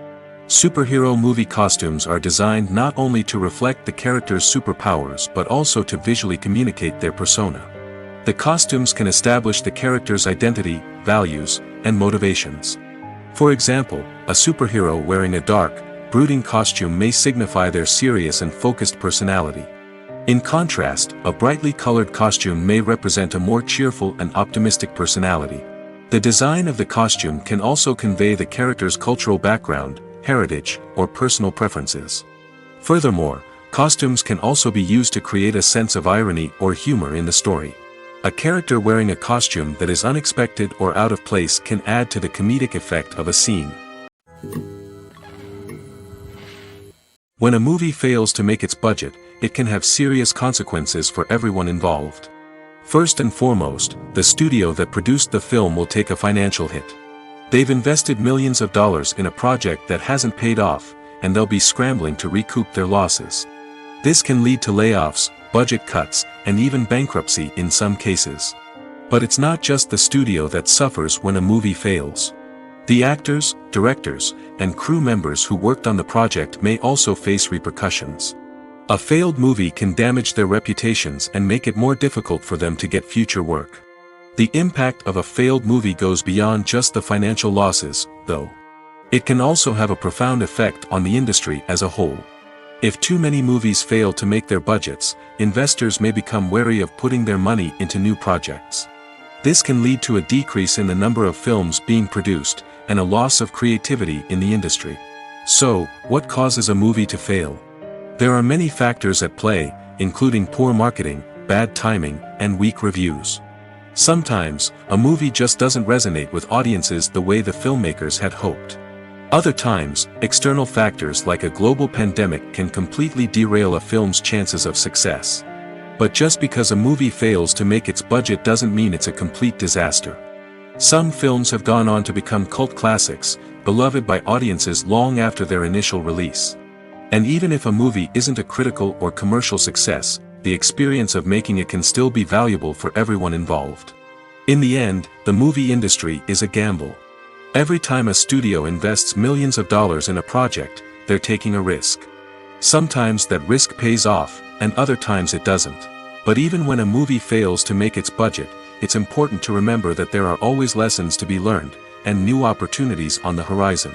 Superhero movie costumes are designed not only to reflect the character's superpowers but also to visually communicate their persona. The costumes can establish the character's identity, values, and motivations. For example, a superhero wearing a dark, brooding costume may signify their serious and focused personality. In contrast, a brightly colored costume may represent a more cheerful and optimistic personality. The design of the costume can also convey the character's cultural background, heritage, or personal preferences. Furthermore, costumes can also be used to create a sense of irony or humor in the story. A character wearing a costume that is unexpected or out of place can add to the comedic effect of a scene. When a movie fails to make its budget, it can have serious consequences for everyone involved. First and foremost, the studio that produced the film will take a financial hit. They've invested millions of dollars in a project that hasn't paid off, and they'll be scrambling to recoup their losses. This can lead to layoffs, budget cuts, and even bankruptcy in some cases. But it's not just the studio that suffers when a movie fails. The actors, directors, and crew members who worked on the project may also face repercussions. A failed movie can damage their reputations and make it more difficult for them to get future work. The impact of a failed movie goes beyond just the financial losses, though. It can also have a profound effect on the industry as a whole. If too many movies fail to make their budgets, investors may become wary of putting their money into new projects. This can lead to a decrease in the number of films being produced, and a loss of creativity in the industry. So, what causes a movie to fail? There are many factors at play, including poor marketing, bad timing, and weak reviews. Sometimes, a movie just doesn't resonate with audiences the way the filmmakers had hoped. Other times, external factors like a global pandemic can completely derail a film's chances of success. But just because a movie fails to make its budget doesn't mean it's a complete disaster. Some films have gone on to become cult classics, beloved by audiences long after their initial release. And even if a movie isn't a critical or commercial success, the experience of making it can still be valuable for everyone involved. In the end, the movie industry is a gamble. Every time a studio invests millions of dollars in a project, they're taking a risk. Sometimes that risk pays off, and other times it doesn't. But even when a movie fails to make its budget, it's important to remember that there are always lessons to be learned, and new opportunities on the horizon.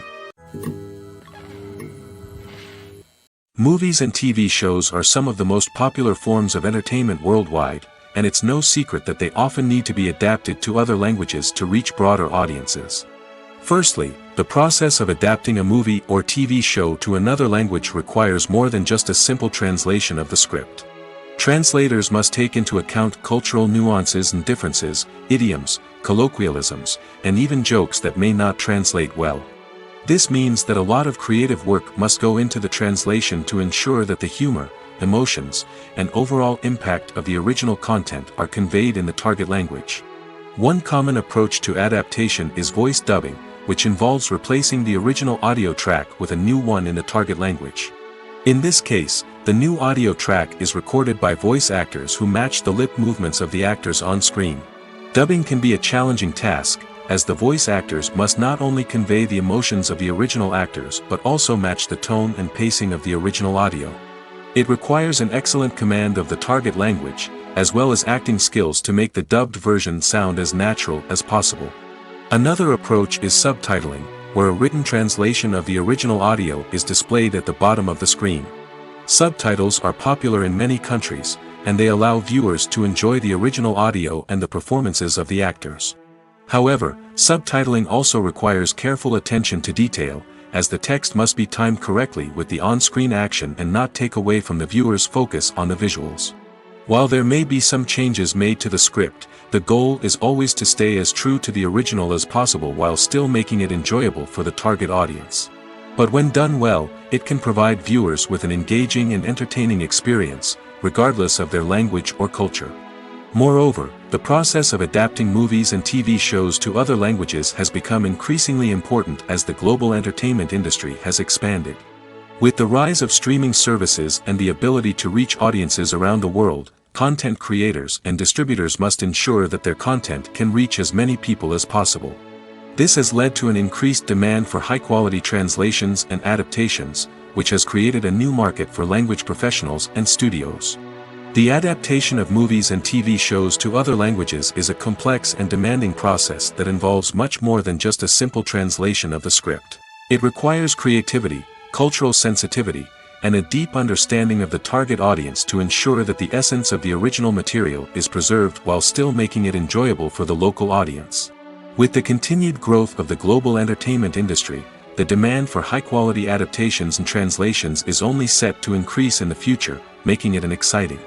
Movies and TV shows are some of the most popular forms of entertainment worldwide, and it's no secret that they often need to be adapted to other languages to reach broader audiences. Firstly, the process of adapting a movie or TV show to another language requires more than just a simple translation of the script. Translators must take into account cultural nuances and differences, idioms, colloquialisms, and even jokes that may not translate well. This means that a lot of creative work must go into the translation to ensure that the humor, emotions, and overall impact of the original content are conveyed in the target language. One common approach to adaptation is voice dubbing, which involves replacing the original audio track with a new one in the target language. In this case, the new audio track is recorded by voice actors who match the lip movements of the actors on screen. Dubbing can be a challenging task, as the voice actors must not only convey the emotions of the original actors but also match the tone and pacing of the original audio. It requires an excellent command of the target language, as well as acting skills to make the dubbed version sound as natural as possible. Another approach is subtitling, where a written translation of the original audio is displayed at the bottom of the screen. Subtitles are popular in many countries, and they allow viewers to enjoy the original audio and the performances of the actors. However, subtitling also requires careful attention to detail, as the text must be timed correctly with the on-screen action and not take away from the viewer's focus on the visuals. While there may be some changes made to the script, the goal is always to stay as true to the original as possible while still making it enjoyable for the target audience. But when done well, it can provide viewers with an engaging and entertaining experience, regardless of their language or culture. Moreover, the process of adapting movies and TV shows to other languages has become increasingly important as the global entertainment industry has expanded. With the rise of streaming services and the ability to reach audiences around the world, content creators and distributors must ensure that their content can reach as many people as possible. This has led to an increased demand for high-quality translations and adaptations, which has created a new market for language professionals and studios. The adaptation of movies and TV shows to other languages is a complex and demanding process that involves much more than just a simple translation of the script. It requires creativity, cultural sensitivity, and a deep understanding of the target audience to ensure that the essence of the original material is preserved while still making it enjoyable for the local audience. With the continued growth of the global entertainment industry, the demand for high-quality adaptations and translations is only set to increase in the future, making it an exciting.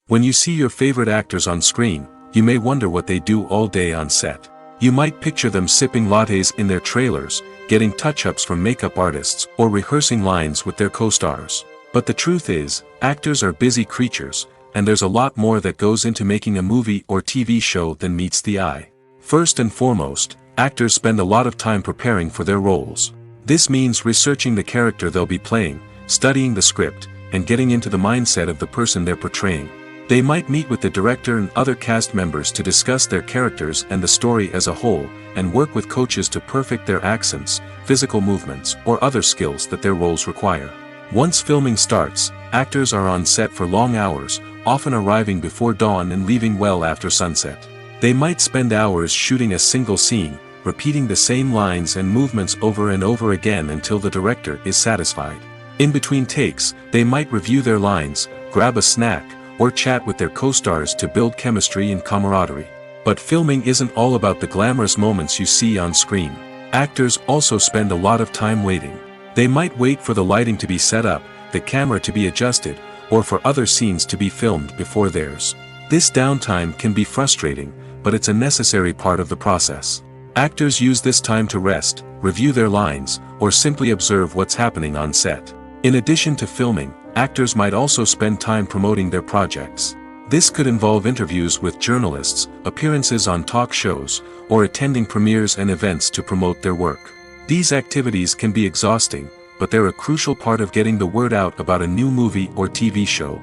When you see your favorite actors on screen, you may wonder what they do all day on set. You might picture them sipping lattes in their trailers, getting touch-ups from makeup artists, or rehearsing lines with their co-stars. But the truth is, actors are busy creatures, and there's a lot more that goes into making a movie or TV show than meets the eye. First and foremost, actors spend a lot of time preparing for their roles. This means researching the character they'll be playing, studying the script, and getting into the mindset of the person they're portraying. They might meet with the director and other cast members to discuss their characters and the story as a whole, and work with coaches to perfect their accents, physical movements, or other skills that their roles require. Once filming starts, actors are on set for long hours, often arriving before dawn and leaving well after sunset. They might spend hours shooting a single scene, repeating the same lines and movements over and over again until the director is satisfied. In between takes, they might review their lines, grab a snack, or chat with their co-stars to build chemistry and camaraderie. But filming isn't all about the glamorous moments you see on screen. Actors also spend a lot of time waiting. They might wait for the lighting to be set up, the camera to be adjusted, or for other scenes to be filmed before theirs. This downtime can be frustrating, but it's a necessary part of the process. Actors use this time to rest, review their lines, or simply observe what's happening on set. In addition to filming, actors might also spend time promoting their projects. This could involve interviews with journalists, appearances on talk shows, or attending premieres and events to promote their work. These activities can be exhausting, but they're a crucial part of getting the word out about a new movie or TV show.